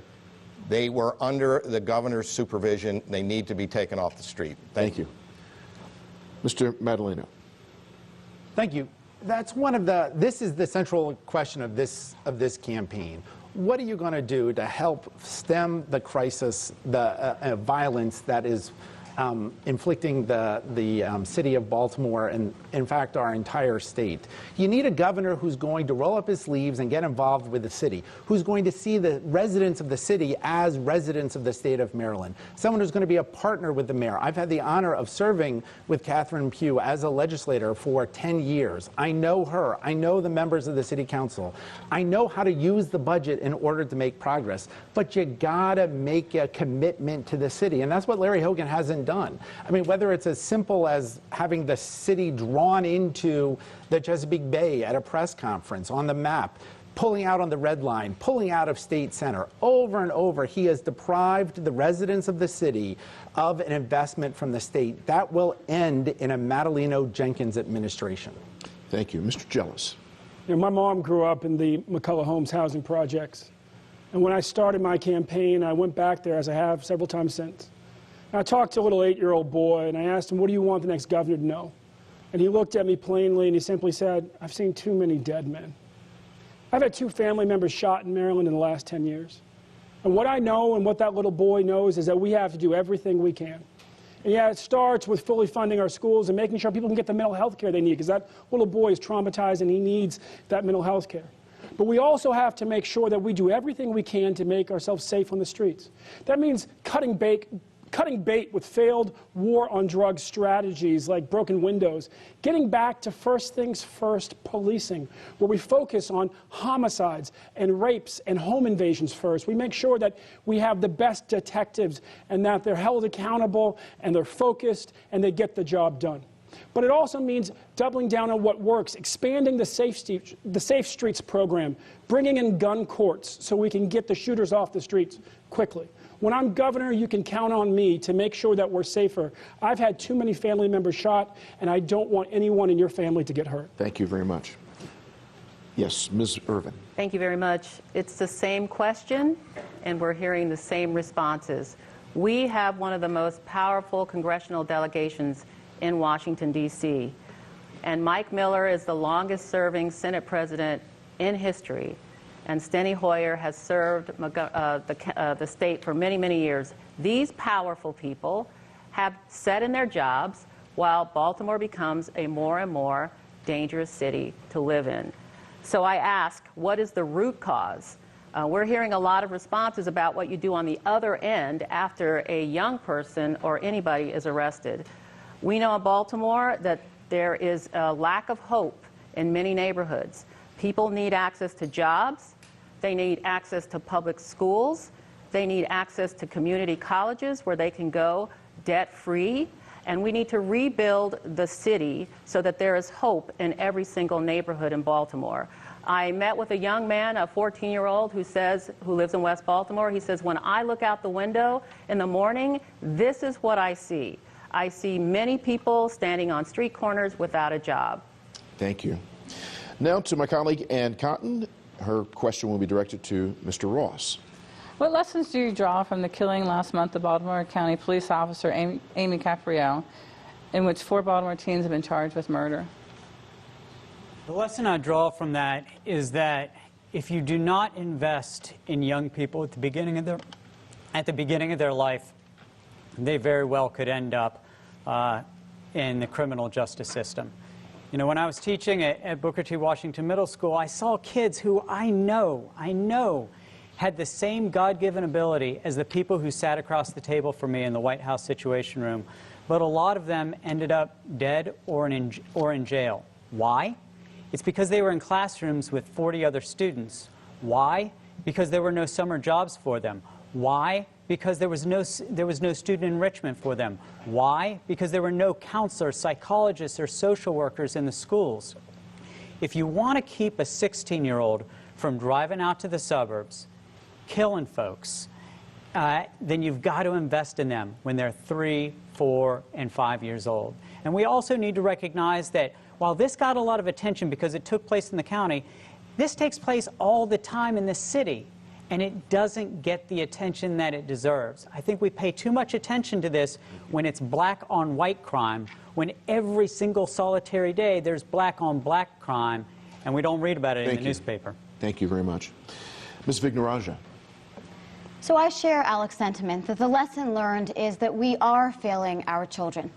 They were under the governor's supervision. They need to be taken off the street. Thank you. Mr. Madaleno. Thank you. That's this is the central question of this campaign. What are you going to do to help stem the crisis, the violence that is inflicting the city of Baltimore and, in fact, our entire state? You need a governor who's going to roll up his sleeves and get involved with the city, who's going to see the residents of the city as residents of the state of Maryland, someone who's going to be a partner with the mayor. I've had the honor of serving with Catherine Pugh as a legislator for 10 years. I know her. I know the members of the city council. I know how to use the budget in order to make progress. But you gotta make a commitment to the city, and that's what Larry Hogan hasn't done. I mean, whether it's as simple as having the city drawn into the Chesapeake Bay at a press conference on the map, pulling out on the red line, pulling out of State Center. Over and over, he has deprived the residents of the city of an investment from the state. That will end in a Madaleno-Jenkins administration. Thank you. Mr. Jealous. You know, my mom grew up in the McCullough Homes housing projects. And when I started my campaign, I went back there, as I have several times since. And I talked to a little 8-year-old boy, and I asked him, what do you want the next governor to know? And he looked at me plainly and he simply said, "I've seen too many dead men. I've had 2 family members shot in Maryland in the last 10 years. And what I know and what that little boy knows is that we have to do everything we can. And yeah, it starts with fully funding our schools and making sure people can get the mental health care they need, because that little boy is traumatized and he needs that mental health care. But we also have to make sure that we do everything we can to make ourselves safe on the streets. That means cutting bait with failed war on drugs strategies like broken windows, getting back to first things first policing, where we focus on homicides and rapes and home invasions first. We make sure that we have the best detectives and that they're held accountable and they're focused and they get the job done. But it also means doubling down on what works, expanding the Safe Streets program, bringing in gun courts so we can get the shooters off the streets quickly. When I'm governor, you can count on me to make sure that we're safer. I've had too many family members shot, and I don't want anyone in your family to get hurt. Thank you very much. Yes, Ms. Irvin. Thank you very much. It's the same question, and we're hearing the same responses. We have one of the most powerful congressional delegations in Washington, D.C. And Mike Miller is the longest-serving Senate president in history. And Steny Hoyer has served the state for many, many years. These powerful people have sat in their jobs while Baltimore becomes a more and more dangerous city to live in. So I ask, what is the root cause? We're hearing a lot of responses about what you do on the other end after a young person or anybody is arrested. We know in Baltimore that there is a lack of hope in many neighborhoods. People need access to jobs. They need access to public schools. They need access to community colleges where they can go debt-free. And we need to rebuild the city so that there is hope in every single neighborhood in Baltimore. I met with a young man, a 14-year-old, who lives in West Baltimore. He says, when I look out the window in the morning, this is what I see. I see many people standing on street corners without a job. Thank you. Now to my colleague Ann Cotton. Her question will be directed to Mr. Ross. What lessons do you draw from the killing last month of Baltimore County police officer Amy Capriel, in which 4 Baltimore teens have been charged with murder? The lesson I draw from that is that if you do not invest in young people at the beginning of their life, they very well could end up in the criminal justice system. You know, when I was teaching at Booker T. Washington Middle School, I saw kids who I know had the same God-given ability as the people who sat across the table from me in the White House Situation Room, but a lot of them ended up dead or in jail. Why? It's because they were in classrooms with 40 other students. Why? Because there were no summer jobs for them. Why? Because there was no student enrichment for them. Why? Because there were no counselors, psychologists, or social workers in the schools. If you want to keep a 16-year-old from driving out to the suburbs, killing folks, then you've got to invest in them when they're 3, 4, and 5 years old. And we also need to recognize that while this got a lot of attention because it took place in the county, this takes place all the time in the city. And it doesn't get the attention that it deserves. I think we pay too much attention to this when it's black on white crime, when every single solitary day there's black on black crime, and we don't read about it in the newspaper. Thank you very much. Ms. Vignarajah. So I share Alec's sentiment that the lesson learned is that we are failing our children.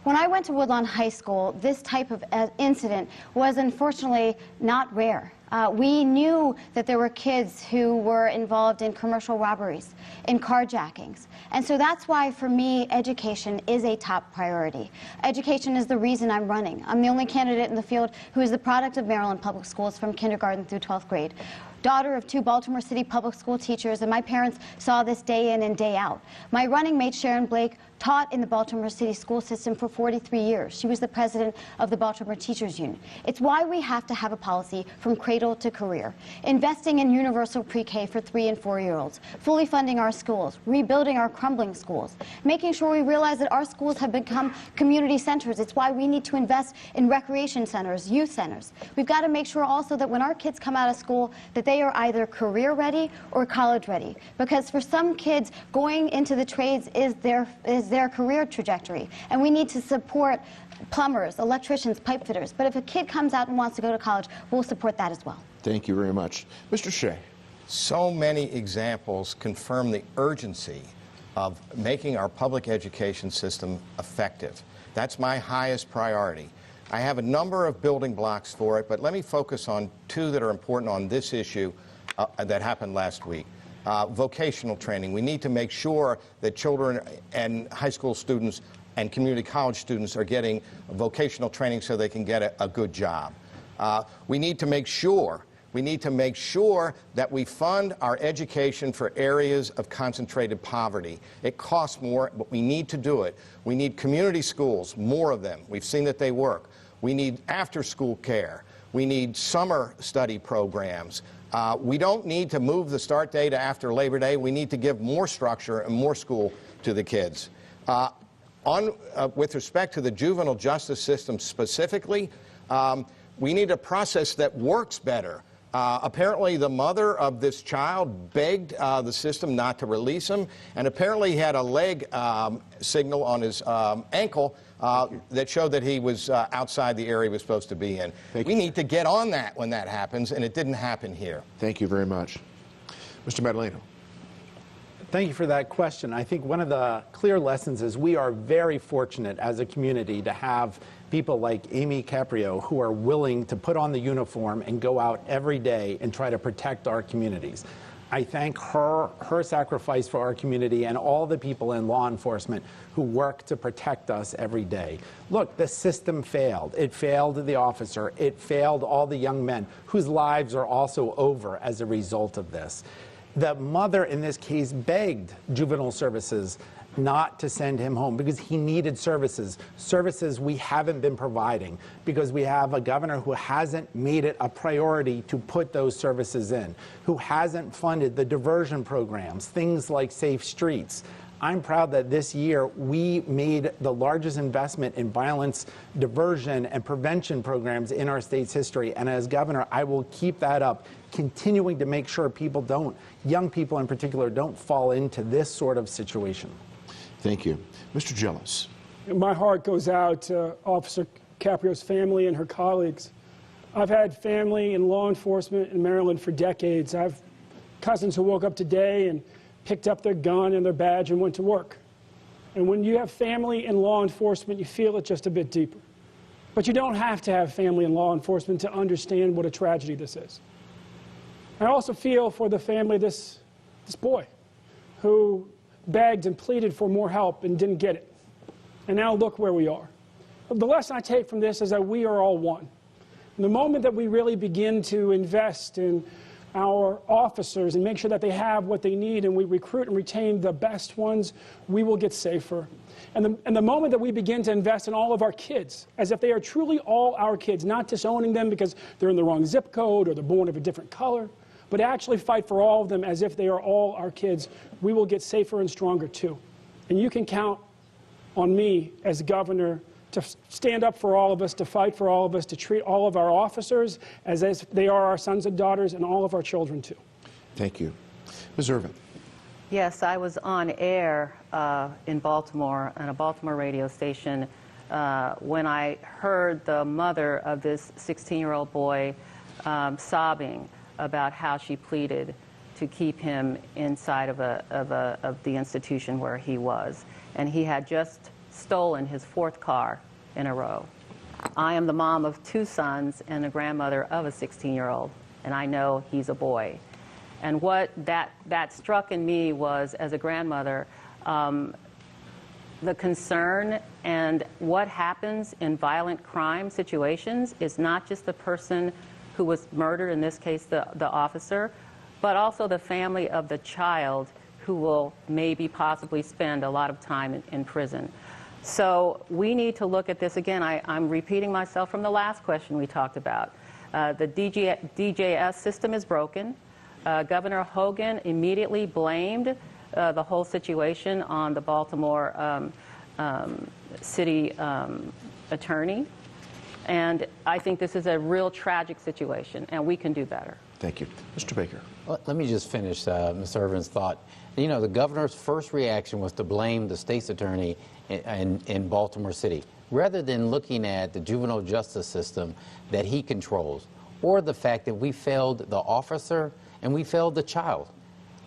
When I went to Woodlawn High School, this type of incident was unfortunately not rare. We knew that there were kids who were involved in commercial robberies, in carjackings. And so that's why, for me, education is a top priority. Education is the reason I'm running. I'm the only candidate in the field who is the product of Maryland public schools from kindergarten through 12th grade. Daughter of 2 Baltimore City public school teachers, and my parents saw this day in and day out. My running mate, Sharon Blake, taught in the Baltimore City school system for 43 years. She was the president of the Baltimore Teachers Union. It's why we have to have a policy from cradle to career, investing in universal pre-K for 3- and 4-year-olds, fully funding our schools, rebuilding our crumbling schools, making sure we realize that our schools have become community centers. It's why we need to invest in recreation centers, youth centers. We've got to make sure also that when our kids come out of school, that they are either career ready or college ready. Because for some kids, going into the trades is their their career trajectory. And we need to support plumbers, electricians, pipe fitters. But if a kid comes out and wants to go to college, we'll support that as well. Thank you very much. Mr. Shea. So many examples confirm the urgency of making our public education system effective. That's my highest priority. I have a number of building blocks for it, but let me focus on two that are important on this issue that happened last week. Vocational training. We need to make sure that children and high school students and community college students are getting vocational training so they can get a good job. We need to make sure that we fund our education for areas of concentrated poverty. It costs more, but we need to do it. We need community schools, more of them. We've seen that they work. We need after-school care. We need summer study programs. We don't need to move the start date to after Labor Day. We need to give more structure and more school to the kids. With respect to the juvenile justice system specifically, we need a process that works better. Apparently the mother of this child begged the system not to release him, and apparently he had a leg signal on his ankle that showed that he was outside the area he was supposed to be in. We need to get on that when that happens, and it didn't happen here. Thank you very much. Mr. Madaleno. Thank you for that question. I think one of the clear lessons is we are very fortunate as a community to have people like Amy Caprio who are willing to put on the uniform and go out every day and try to protect our communities. I thank her sacrifice for our community and all the people in law enforcement who work to protect us every day. Look, the system failed. It failed the officer. It failed all the young men whose lives are also over as a result of this. The mother in this case begged juvenile services not to send him home because he needed services we haven't been providing, because we have a governor who hasn't made it a priority to put those services in, who hasn't funded the diversion programs, things like Safe Streets. I'm proud that this year we made the largest investment in violence diversion and prevention programs in our state's history. And as governor, I will keep that up, continuing to make sure people don't, young people in particular, don't fall into this sort of situation. Thank you. Mr. Gillis. My heart goes out to Officer Caprio's family and her colleagues. I've had family in law enforcement in Maryland for decades. I have cousins who woke up today and picked up their gun and their badge and went to work. And when you have family in law enforcement, you feel it just a bit deeper. But you don't have to have family in law enforcement to understand what a tragedy this is. I also feel for the family of this boy who begged and pleaded for more help and didn't get it. And now look where we are. The lesson I take from this is that we are all one. And the moment that we really begin to invest in our officers and make sure that they have what they need and we recruit and retain the best ones, we will get safer. And the moment that we begin to invest in all of our kids, as if they are truly all our kids, not disowning them because they're in the wrong zip code or they're born of a different color, but actually fight for all of them as if they are all our kids, we will get safer and stronger too. And you can count on me as governor to stand up for all of us, to fight for all of us, to treat all of our officers as if they are our sons and daughters, and all of our children too. Thank you. Ms. Irvin. Yes, I was on air in Baltimore, on a Baltimore radio station, when I heard the mother of this 16-year-old boy sobbing about how she pleaded to keep him inside of the institution where he was. And he had just stolen his 4th car in a row. I am the mom of 2 sons and the grandmother of a 16-year-old, and I know he's a boy. And what that struck in me was, as a grandmother, the concern and what happens in violent crime situations is not just the person who was murdered, in this case the officer, but also the family of the child who will maybe possibly spend a lot of time in prison. So we need to look at this again. I'm repeating myself from the last question we talked about. The DJS system is broken. Governor Hogan immediately blamed the whole situation on the Baltimore city attorney. And I think this is a real tragic situation, and we can do better. Thank you. Mr. Baker. Let me just finish Ms. Irvin's thought. You know, the governor's first reaction was to blame the state's attorney in Baltimore City, rather than looking at the juvenile justice system that he controls, or the fact that we failed the officer and we failed the child.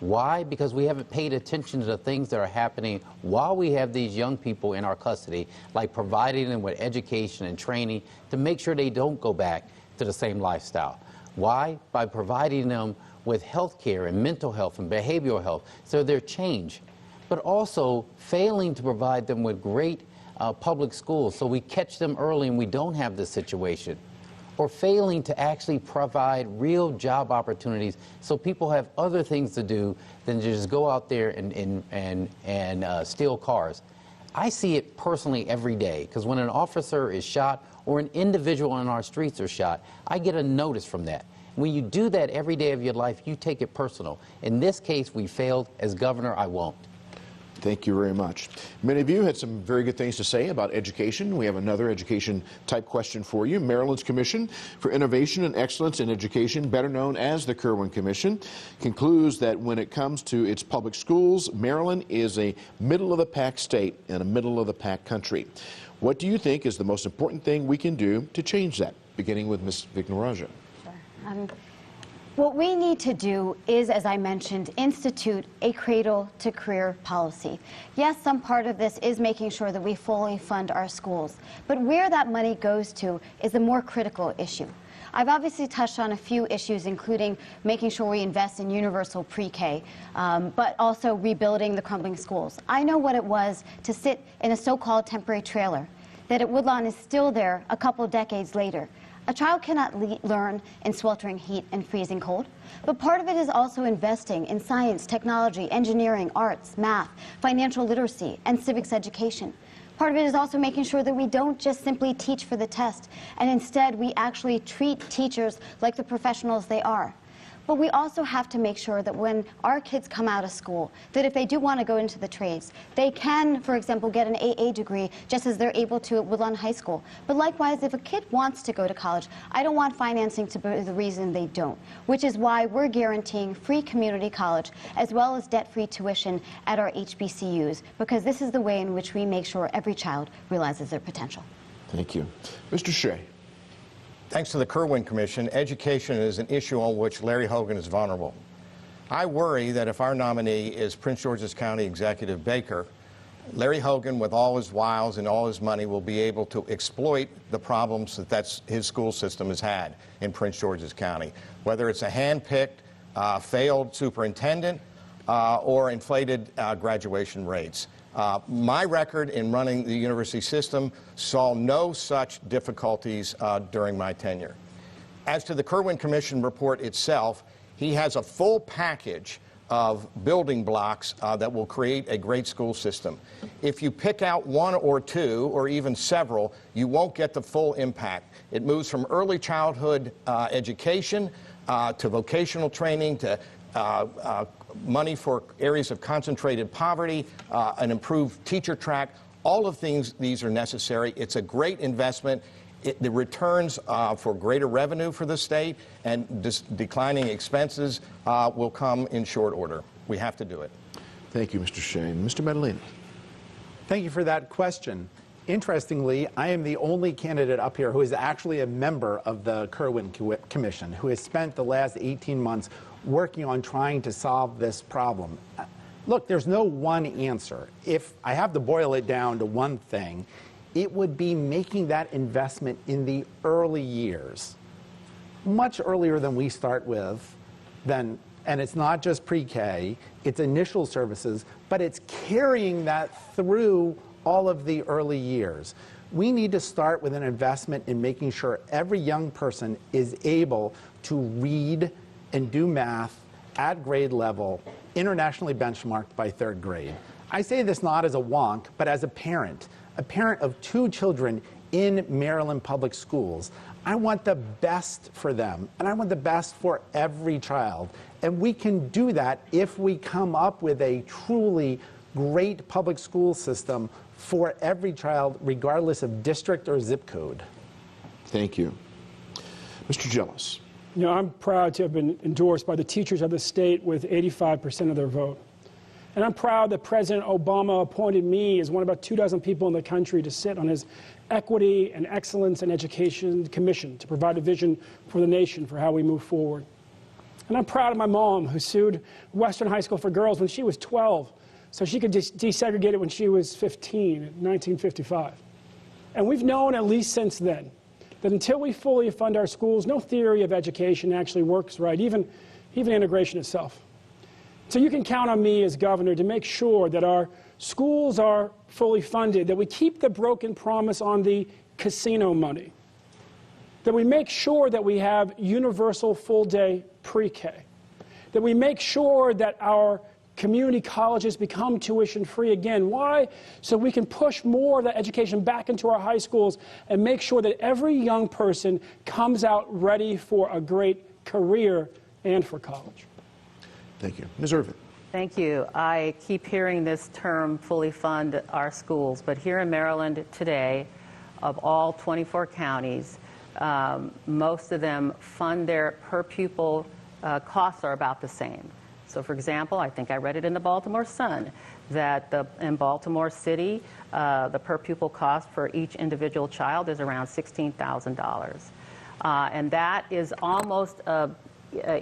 Why? Because we haven't paid attention to the things that are happening while we have these young people in our custody, like providing them with education and training to make sure they don't go back to the same lifestyle. Why? By providing them with health care and mental health and behavioral health, so they're changed. But also failing to provide them with great public schools so we catch them early and we don't have this situation. Or failing to actually provide real job opportunities so people have other things to do than to just go out there and steal cars. I see it personally every day, because when an officer is shot or an individual on our streets are shot, I get a notice from that. When you do that every day of your life, you take it personal. In this case, we failed. As governor, I won't. Thank you very much. Many of you had some very good things to say about education. We have another education type question for you. Maryland's Commission for Innovation and Excellence in Education, better known as the Kirwan Commission, concludes that when it comes to its public schools, Maryland is a middle-of-the-pack state and a middle-of-the-pack country. What do you think is the most important thing we can do to change that? Beginning with Ms. Vignarajah. Sure. What we need to do is, as I mentioned, institute a cradle-to-career policy. Yes, some part of this is making sure that we fully fund our schools, but where that money goes to is the more critical issue. I've obviously touched on a few issues, including making sure we invest in universal pre-K, but also rebuilding the crumbling schools. I know what it was to sit in a so-called temporary trailer, that at Woodlawn is still there a couple decades later. A child cannot learn in sweltering heat and freezing cold, but part of it is also investing in science, technology, engineering, arts, math, financial literacy, and civics education. Part of it is also making sure that we don't just simply teach for the test, and instead we actually treat teachers like the professionals they are. But we also have to make sure that when our kids come out of school, that if they do want to go into the trades, they can, for example, get an AA degree just as they're able to at Woodlawn High School. But likewise, if a kid wants to go to college, I don't want financing to be the reason they don't, which is why we're guaranteeing free community college as well as debt-free tuition at our HBCUs, because this is the way in which we make sure every child realizes their potential. Thank you. Mr. Shea. Thanks to the Kirwan Commission, education is an issue on which Larry Hogan is vulnerable. I worry that if our nominee is Prince George's County Executive Baker, Larry Hogan, with all his wiles and all his money, will be able to exploit the problems that his school system has had in Prince George's County, whether it's a hand-picked, failed superintendent or inflated graduation rates. My record in running the university system saw no such difficulties during my tenure. As to the Kirwan Commission report itself, he has a full package of building blocks that will create a great school system. If you pick out one or two, or even several, you won't get the full impact. It moves from early childhood education to vocational training to money for areas of concentrated poverty, an improved teacher track. All of these are necessary. It's a great investment. The returns for greater revenue for the state and declining expenses will come in short order. We have to do it. Thank you, Mr. Shane. Mr. Madalena. Thank you for that question. Interestingly, I am the only candidate up here who is actually a member of the Kirwan Commission, who has spent the last 18 months working on trying to solve this problem. Look, there's no one answer. If I have to boil it down to one thing, it would be making that investment in the early years, much earlier than we start with, and it's not just pre-K, it's initial services, but it's carrying that through all of the early years. We need to start with an investment in making sure every young person is able to read and do math at grade level, internationally benchmarked by 3rd grade. I say this not as a wonk, but as a parent of 2 children in Maryland public schools. I want the best for them, and I want the best for every child. And we can do that if we come up with a truly great public school system for every child, regardless of district or zip code. Thank you. Mr. Jealous. You know, I'm proud to have been endorsed by the teachers of the state with 85% of their vote. And I'm proud that President Obama appointed me as one of about 24 people in the country to sit on his Equity and Excellence in Education Commission to provide a vision for the nation for how we move forward. And I'm proud of my mom, who sued Western High School for Girls when she was 12, so she could desegregate it when she was 15 in 1955. And we've known, at least since then, that until we fully fund our schools, no theory of education actually works right, even integration itself. So you can count on me as governor to make sure that our schools are fully funded, that we keep the broken promise on the casino money, that we make sure that we have universal full-day pre-K, that we make sure that our community colleges become tuition-free again. Why? So we can push more of that education back into our high schools and make sure that every young person comes out ready for a great career and for college. Thank you. Ms. Irvin. Thank you. I keep hearing this term, fully fund our schools, but here in Maryland today, of all 24 counties, most of them fund their per pupil costs are about the same. So for example, I think I read it in the Baltimore Sun, that in Baltimore City, the per pupil cost for each individual child is around $16,000. And that is almost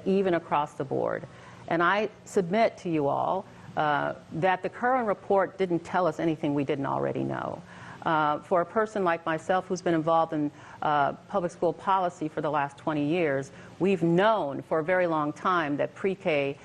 even across the board. And I submit to you all that the current report didn't tell us anything we didn't already know. For a person like myself who's been involved in public school policy for the last 20 years, we've known for a very long time that pre-K,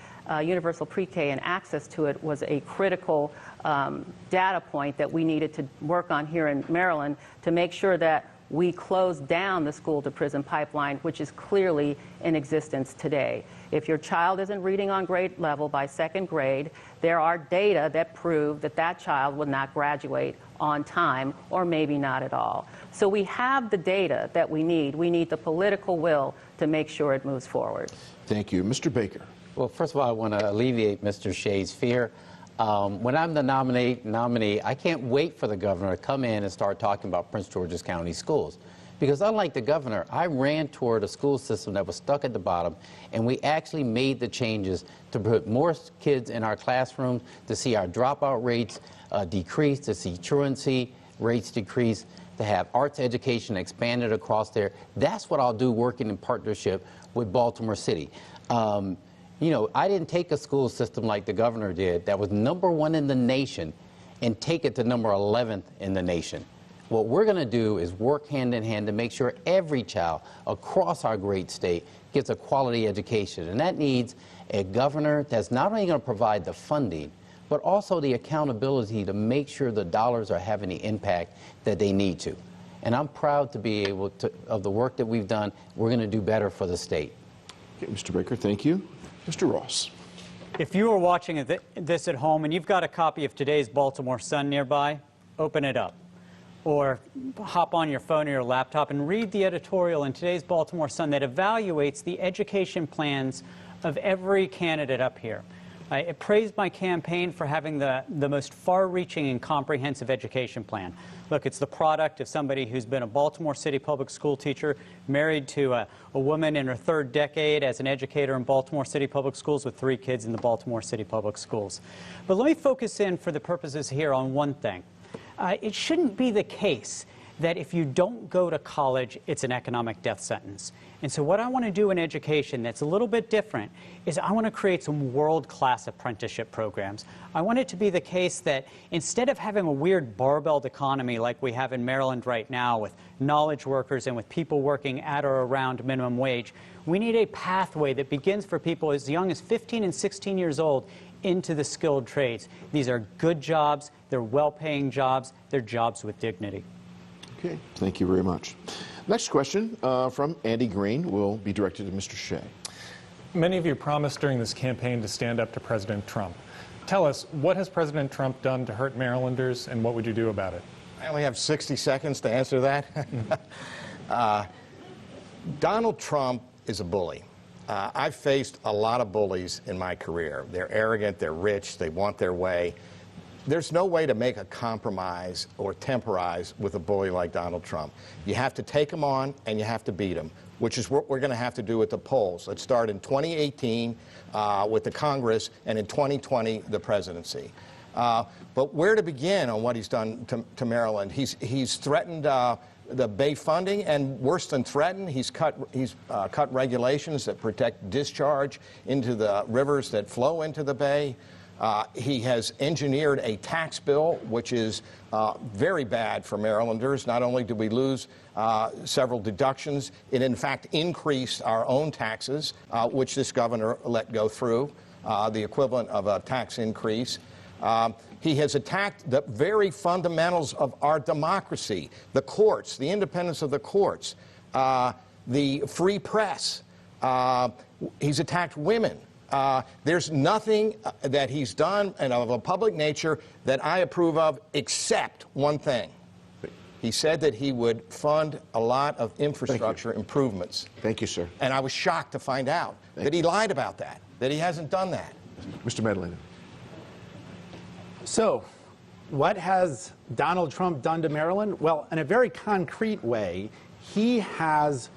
universal pre-K and access to it was a critical data point that we needed to work on here in Maryland to make sure that we closed down the school-to-prison pipeline, which is clearly in existence today. If your child isn't reading on grade level by 2nd grade, there are data that prove that that child will not graduate on time or maybe not at all. So we have the data that we need. We need the political will to make sure it moves forward. Thank you. Mr. Baker. Well, first of all, I want to alleviate Mr. Shea's fear. When I'm the nominee, I can't wait for the governor to come in and start talking about Prince George's County schools. Because unlike the governor, I ran toward a school system that was stuck at the bottom, and we actually made the changes to put more kids in our classrooms, to see our dropout rates decrease, to see truancy rates decrease, to have arts education expanded across there. That's what I'll do working in partnership with Baltimore City. You know, I didn't take a school system like the governor did that was #1 in the nation and take it to number 11th in the nation. What we're going to do is work hand in hand to make sure every child across our great state gets a quality education. And that needs a governor that's not only going to provide the funding, but also the accountability to make sure the dollars are having the impact that they need to. And I'm proud to be able to, of the work that we've done, we're going to do better for the state. Okay, Mr. Baker, thank you. Mr. Ross. If you are watching this at home and you've got a copy of today's Baltimore Sun nearby, open it up. Or hop on your phone or your laptop and read the editorial in today's Baltimore Sun that evaluates the education plans of every candidate up here. I praised my campaign for having the most far-reaching and comprehensive education plan. Look, it's the product of somebody who's been a Baltimore City public school teacher, married to a woman in her 3rd decade as an educator in Baltimore City public schools with 3 kids in the Baltimore City public schools. But let me focus in for the purposes here on one thing. It shouldn't be the case that if you don't go to college, it's an economic death sentence. And so what I want to do in education that's a little bit different is I want to create some world-class apprenticeship programs. I want it to be the case that instead of having a weird barbelled economy like we have in Maryland right now with knowledge workers and with people working at or around minimum wage, we need a pathway that begins for people as young as 15 and 16 years old into the skilled trades. These are good jobs, they're well-paying jobs, they're jobs with dignity. Okay, thank you very much. Next question from Andy Green will be directed to Mr. Shea. Many of you promised during this campaign to stand up to President Trump. Tell us, what has President Trump done to hurt Marylanders, and what would you do about it? I only have 60 seconds to answer that. Donald Trump is a bully. I've faced a lot of bullies in my career. They're arrogant, they're rich, they want their way. There's no way to make a compromise or temporize with a bully like Donald Trump. You have to take him on and you have to beat him. which is what we're going to have to do at the polls. Let's start in 2018 with the Congress, and in 2020, the presidency. But where to begin on what he's done to Maryland? He's threatened the Bay funding, and worse than threatened, he's cut regulations that protect discharge into the rivers that flow into the Bay. He has engineered a tax bill which is very bad for Marylanders. Not only did we lose several deductions, it in fact increased our own taxes, which this governor let go through, the equivalent of a tax increase. He has attacked the very fundamentals of our democracy, the courts, the independence of the courts, the free press. He's attacked women. There's nothing that he's done and of a public nature that I approve of except one thing. He said that he would fund a lot of infrastructure improvements. Thank you, sir. And I was shocked to find out that he lied about that he hasn't done that. Mr. Madaleno. So, what has Donald Trump done to Maryland? Well, in a very concrete way, he has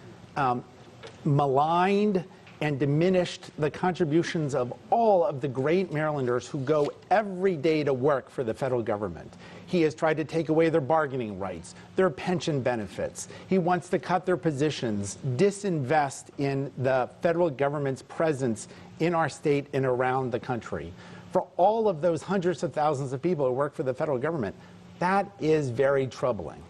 maligned and diminished the contributions of all of the great Marylanders who go every day to work for the federal government. He has tried to take away their bargaining rights, their pension benefits. He wants to cut their positions, disinvest in the federal government's presence in our state and around the country. For all of those hundreds of thousands of people who work for the federal government, that is very troubling.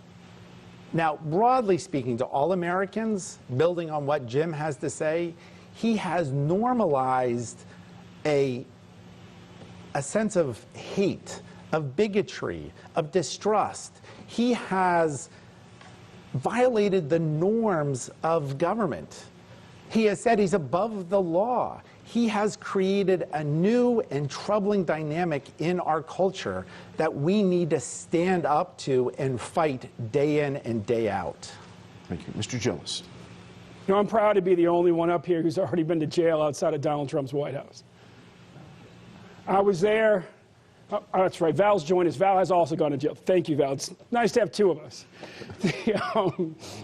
Now, broadly speaking, to all Americans, building on what Jim has to say, he has normalized a sense of hate, of bigotry, of distrust. He has violated the norms of government. He has said he's above the law. He has created a new and troubling dynamic in our culture that we need to stand up to and fight day in and day out. Thank you. Mr. Gillis. You know, I'm proud to be the only one up here who's already been to jail outside of Donald Trump's White House. I was there. Oh, that's right. Val's joined us. Val has also gone to jail. Thank you, Val. It's nice to have two of us.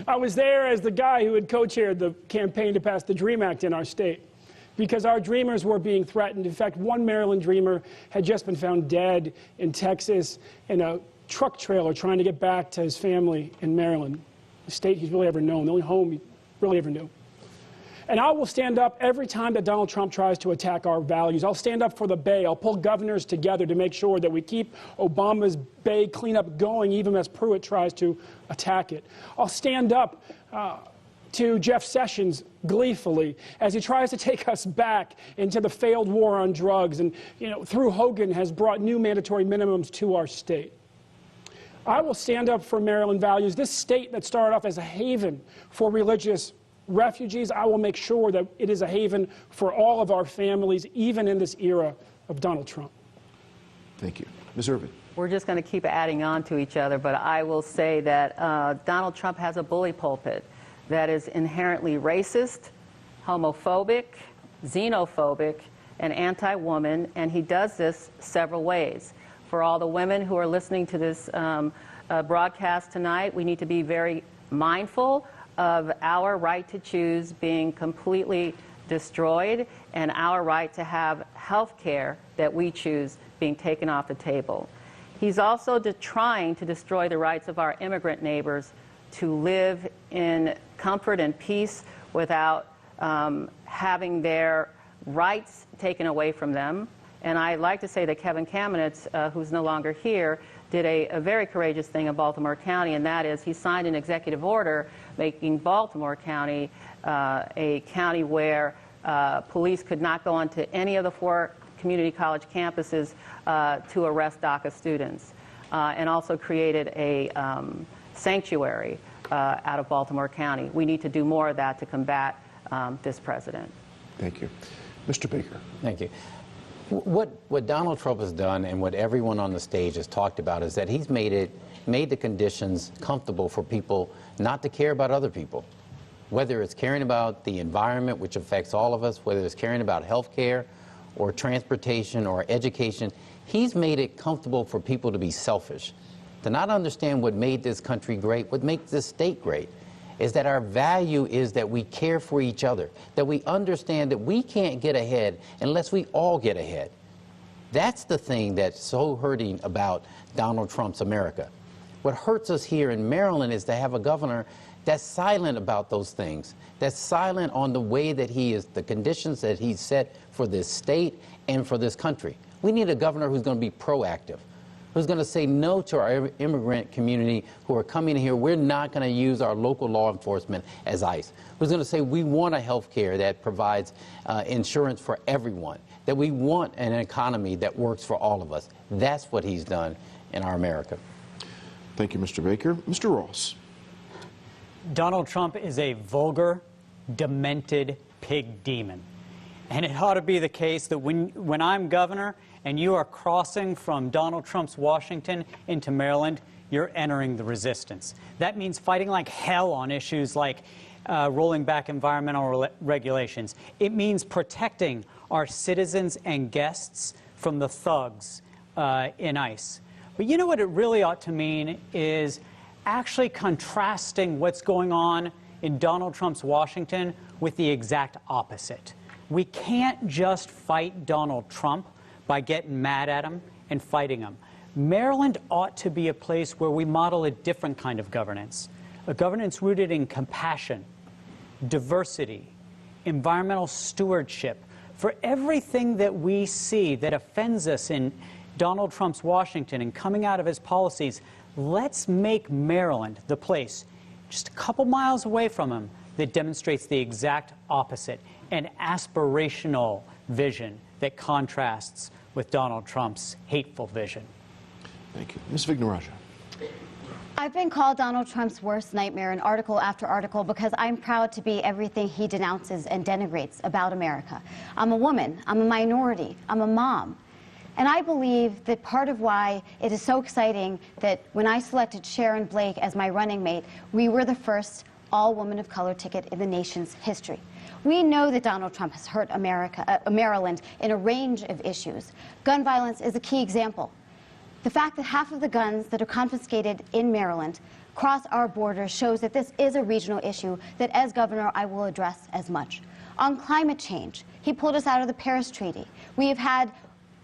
I was there as the guy who had co-chaired the campaign to pass the DREAM Act in our state, because our dreamers were being threatened. In fact, one Maryland dreamer had just been found dead in Texas in a truck trailer trying to get back to his family in Maryland, the state he's really ever known, the only home he really ever knew. And I will stand up every time that Donald Trump tries to attack our values. I'll stand up for the Bay. I'll pull governors together to make sure that we keep Obama's Bay cleanup going, even as Pruitt tries to attack it. I'll stand up to Jeff Sessions gleefully as he tries to take us back into the failed war on drugs, and through Hogan has brought new mandatory minimums to our state. I will stand up for Maryland values. This state that started off as a haven for religious refugees, I will make sure that it is a haven for all of our families, even in this era of Donald Trump. Thank you. Ms. Irvin. We're just going to keep adding on to each other, but I will say that Donald Trump has a bully pulpit that is inherently racist, homophobic, xenophobic, and anti-woman, and he does this several ways. For all the women who are listening to this broadcast tonight, we need to be very mindful of our right to choose being completely destroyed and our right to have health care that we choose being taken off the table. He's also trying to destroy the rights of our immigrant neighbors to live in comfort and peace without having their rights taken away from them. And I'd like to say that Kevin Kamenetz, who's no longer here, did a very courageous thing in Baltimore County, and that is he signed an executive order making Baltimore County a county where police could not go onto any of the 4 community college campuses to arrest DACA students, and also created a sanctuary out of Baltimore County. We need to do more of that to combat this president. Thank you. Mr. Baker. Thank you. What Donald Trump has done and what everyone on the stage has talked about is that he's made the conditions comfortable for people not to care about other people. Whether it's caring about the environment, which affects all of us, whether it's caring about health care or transportation or education, he's made it comfortable for people to be selfish, to not understand what made this country great, what makes this state great. is that our value is that we care for each other, that we understand that we can't get ahead unless we all get ahead. That's the thing that's so hurting about Donald Trump's America. What hurts us here in Maryland is to have a governor that's silent about those things, that's silent on the way that he is, the conditions that he's set for this state and for this country. We need a governor who's going to be proactive, who's going to say no to our immigrant community who are coming here. We're not going to use our local law enforcement as ICE. Who's going to say we want a health care that provides insurance for everyone, that we want an economy that works for all of us. That's what he's done in our America. Thank you, Mr. Baker. Mr. Ross. Donald Trump is a vulgar, demented pig demon. And it ought to be the case that when I'm governor and you are crossing from Donald Trump's Washington into Maryland, you're entering the resistance. That means fighting like hell on issues like rolling back environmental regulations. It means protecting our citizens and guests from the thugs in ICE. But you know what it really ought to mean is actually contrasting what's going on in Donald Trump's Washington with the exact opposite. We can't just fight Donald Trump by getting mad at him and fighting him. Maryland ought to be a place where we model a different kind of governance, a governance rooted in compassion, diversity, environmental stewardship. For everything that we see that offends us in Donald Trump's Washington and coming out of his policies, let's make Maryland the place just a couple miles away from him that demonstrates the exact opposite, an aspirational vision that contrasts with Donald Trump's hateful vision. Thank you. Ms. Vignarajah. I've been called Donald Trump's worst nightmare in article after article because I'm proud to be everything he denounces and denigrates about America. I'm a woman, I'm a minority, I'm a mom. And I believe that part of why it is so exciting that when I selected Sharon Blake as my running mate, we were the first all-woman of color ticket in the nation's history. We know that Donald Trump has hurt Maryland in a range of issues. Gun violence is a key example. The fact that half of the guns that are confiscated in Maryland cross our border shows that this is a regional issue that, as governor, I will address as much. On climate change, he pulled us out of the Paris Treaty. We have had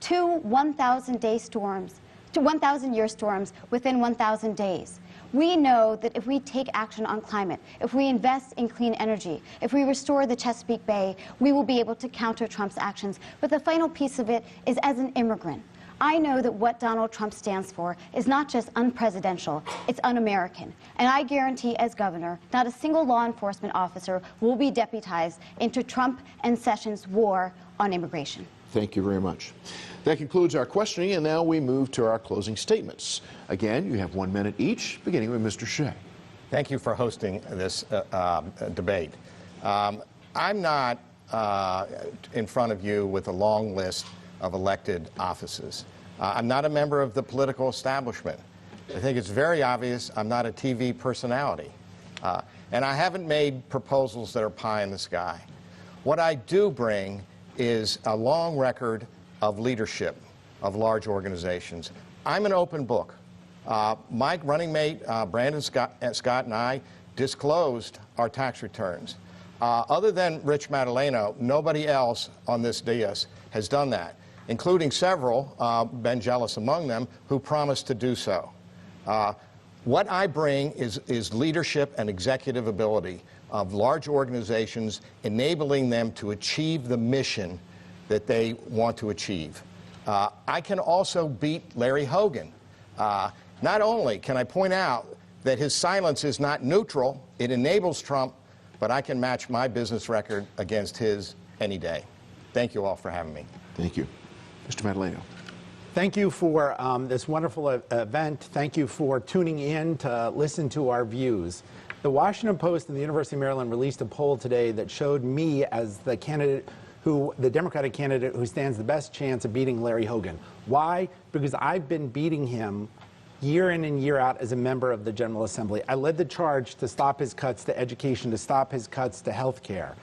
two 1,000-day storms, 1,000-year storms within 1,000 days. We know that if we take action on climate, if we invest in clean energy, if we restore the Chesapeake Bay, we will be able to counter Trump's actions. But the final piece of it is, as an immigrant, I know that what Donald Trump stands for is not just unpresidential, it's un-American. And I guarantee, as governor, not a single law enforcement officer will be deputized into Trump and Sessions' war on immigration. Thank you very much. That concludes our questioning, and now we move to our closing statements. Again, you have 1 minute each, beginning with Mr. Shea. Thank you for hosting this debate. I'm not in front of you with a long list of elected offices. I'm not a member of the political establishment. I think it's very obvious I'm not a TV personality. And I haven't made proposals that are pie in the sky. What I do bring is a long record of leadership of large organizations. I'm an open book. My running mate, Brandon Scott, and I disclosed our tax returns. Other than Rich Madaleno, nobody else on this dais has done that, including several, Ben Jealous among them, who promised to do so. What I bring is leadership and executive ability of large organizations, enabling them to achieve the mission that they want to achieve. I can also beat Larry Hogan. Not only can I point out that his silence is not neutral, it enables Trump, but I can match my business record against his any day. Thank you all for having me. Thank you. Mr. Madaleno. Thank you for this wonderful event. Thank you for tuning in to listen to our views. The Washington Post and the University of Maryland released a poll today that showed me as the candidate the Democratic candidate who stands the best chance of beating Larry Hogan. Why? Because I've been beating him year in and year out as a member of the General Assembly. I led the charge to stop his cuts to education, to stop his cuts to health care.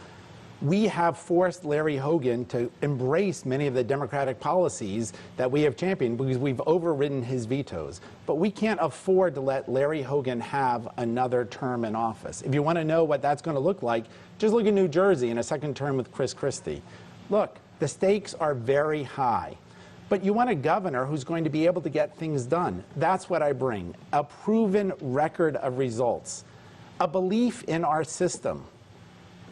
We have forced Larry Hogan to embrace many of the Democratic policies that we have championed because we've overridden his vetoes. But we can't afford to let Larry Hogan have another term in office. If you want to know what that's going to look like, just look at New Jersey in a second term with Chris Christie. Look, the stakes are very high. But you want a governor who's going to be able to get things done. That's what I bring. A proven record of results. A belief in our system.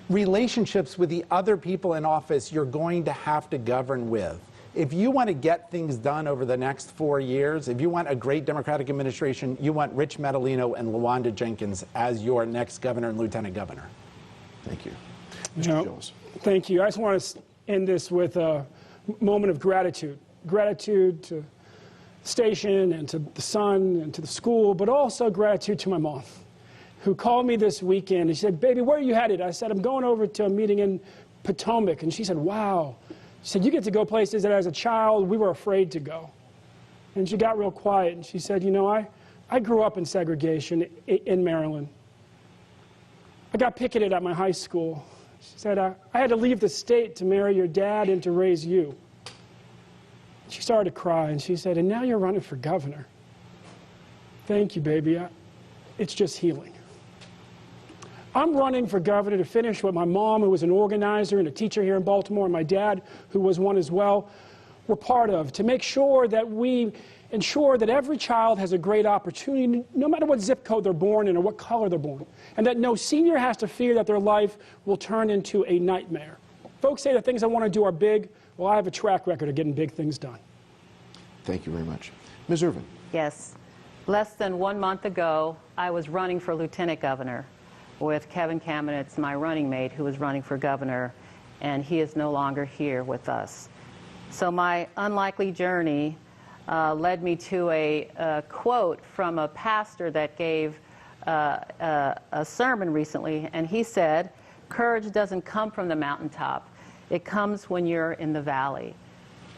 Relationships with the other people in office you're going to have to govern with. If you want to get things done over the next 4 years, if you want a great Democratic administration, you want Rich Madaleno and LaWanda Jenkins as your next governor and lieutenant governor. Thank you. No, Mr. Gillis. thank you. I just want to end this with a moment of gratitude. Gratitude to the station and to the Sun and to the school, but also gratitude to my mom, who called me this weekend and she said, "Baby, where are you headed?" I said, "I'm going over to a meeting in Potomac." And she said, "Wow." She said, "You get to go places that as a child we were afraid to go." And she got real quiet and she said, "You know, I grew up in segregation in Maryland. I got picketed at my high school." She said, I had to leave the state to marry your dad and to raise you." She started to cry and she said, "And now you're running for governor. Thank you, baby. It's just healing." I'm running for governor to finish what my mom, who was an organizer and a teacher here in Baltimore, and my dad, who was one as well, were part of, to make sure that we ensure that every child has a great opportunity, no matter what zip code they're born in or what color they're born, and that no senior has to fear that their life will turn into a nightmare. Folks say the things I want to do are big. Well, I have a track record of getting big things done. Thank you very much. Ms. Irvin. Yes. Less than 1 month ago, I was running for lieutenant governor with Kevin Kamenetz, my running mate, who was running for governor, and he is no longer here with us. So my unlikely journey led me to a quote from a pastor that gave a sermon recently, and he said, "Courage doesn't come from the mountaintop. It comes when you're in the valley."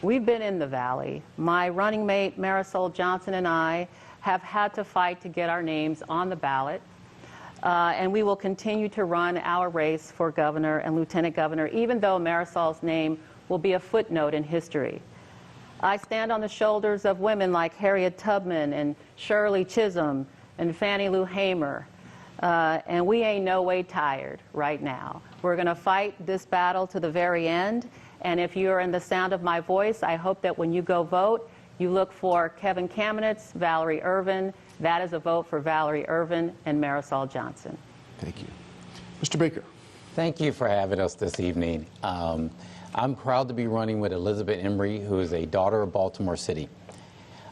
We've been in the valley. My running mate, Marisol Johnson, and I have had to fight to get our names on the ballot. And we will continue to run our race for governor and lieutenant governor, even though Marisol's name will be a footnote in history. I stand on the shoulders of women like Harriet Tubman and Shirley Chisholm and Fannie Lou Hamer. And we ain't no way tired right now. We're going to fight this battle to the very end. And if you're in the sound of my voice, I hope that when you go vote, you look for Kevin Kamenetz, Valerie Irvin. That is a vote for Valerie Irvin and Marisol Johnson. Thank you. Mr. Baker. Thank you for having us this evening. I'm proud to be running with Elizabeth Emery, who is a daughter of Baltimore City.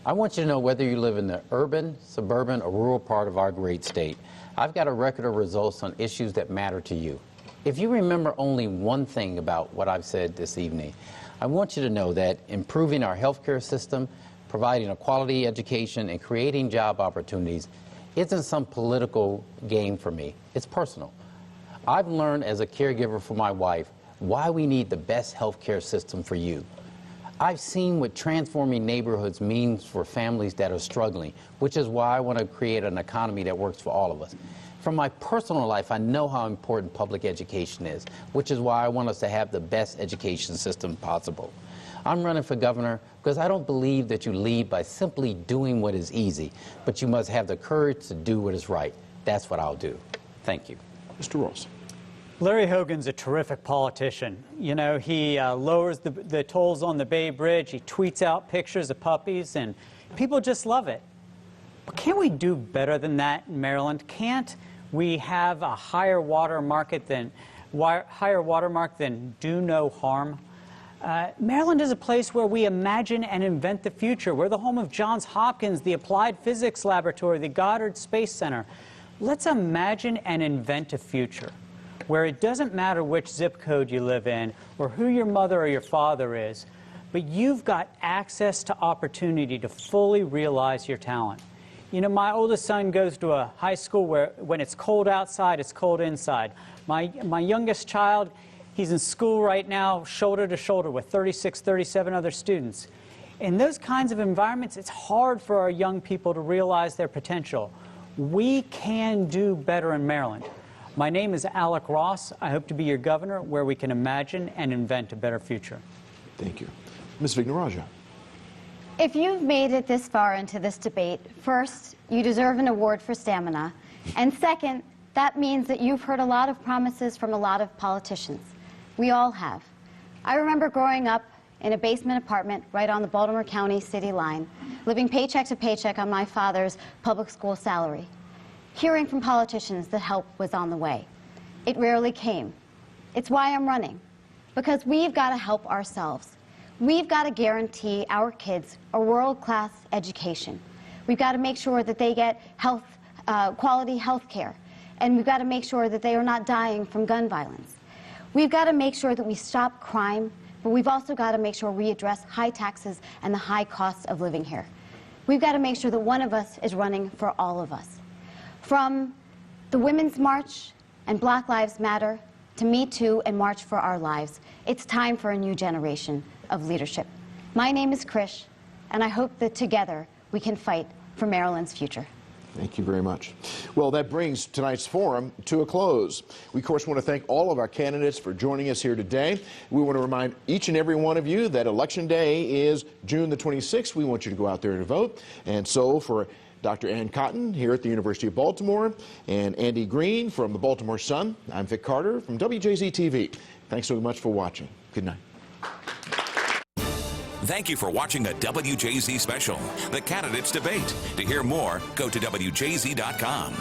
I want you to know whether you live in the urban, suburban, or rural part of our great state, I've got a record of results on issues that matter to you. If you remember only one thing about what I've said this evening, I want you to know that improving our healthcare system, providing a quality education, and creating job opportunities isn't some political game for me. It's personal. I've learned as a caregiver for my wife why we need the best healthcare system for you. I've seen what transforming neighborhoods means for families that are struggling, which is why I want to create an economy that works for all of us. From my personal life, I know how important public education is, which is why I want us to have the best education system possible. I'm running for governor because I don't believe that you lead by simply doing what is easy, but you must have the courage to do what is right. That's what I'll do. Thank you. Mr. Ross. Larry Hogan's a terrific politician. You know, he lowers the tolls on the Bay Bridge, he tweets out pictures of puppies, and people just love it. But can't we do better than that in Maryland? Can't we have a higher watermark than do no harm? Maryland is a place where we imagine and invent the future. We're the home of Johns Hopkins, the Applied Physics Laboratory, the Goddard Space Center. Let's imagine and invent a future where it doesn't matter which zip code you live in or who your mother or your father is, but you've got access to opportunity to fully realize your talent. You know, my oldest son goes to a high school where when it's cold outside, it's cold inside. My youngest child, he's in school right now, shoulder to shoulder with 36, 37 other students. In those kinds of environments, it's hard for our young people to realize their potential. We can do better in Maryland. My name is Alec Ross. I hope to be your governor where we can imagine and invent a better future. Thank you. Ms. Vignarajah. If you've made it this far into this debate, first, you deserve an award for stamina. And second, that means that you've heard a lot of promises from a lot of politicians. We all have. I remember growing up in a basement apartment right on the Baltimore County city line, living paycheck to paycheck on my father's public school salary, hearing from politicians that help was on the way. It rarely came. It's why I'm running, because we've got to help ourselves. We've got to guarantee our kids a world-class education. We've got to make sure that they get quality health care, and we've got to make sure that they are not dying from gun violence. We've got to make sure that we stop crime, but we've also got to make sure we address high taxes and the high costs of living here. We've got to make sure that one of us is running for all of us. From the Women's March and Black Lives Matter to Me Too and March for Our Lives, it's time for a new generation of leadership. My name is Krish, and I hope that together we can fight for Maryland's future. Thank you very much. Well, that brings tonight's forum to a close. We, of course, want to thank all of our candidates for joining us here today. We want to remind each and every one of you that Election Day is June the 26th. We want you to go out there to vote. And so for Dr. Ann Cotton here at the University of Baltimore and Andy Green from the Baltimore Sun, I'm Vic Carter from WJZ-TV. Thanks so much for watching. Good night. Thank you for watching a WJZ special, The Candidates Debate. To hear more, go to WJZ.com.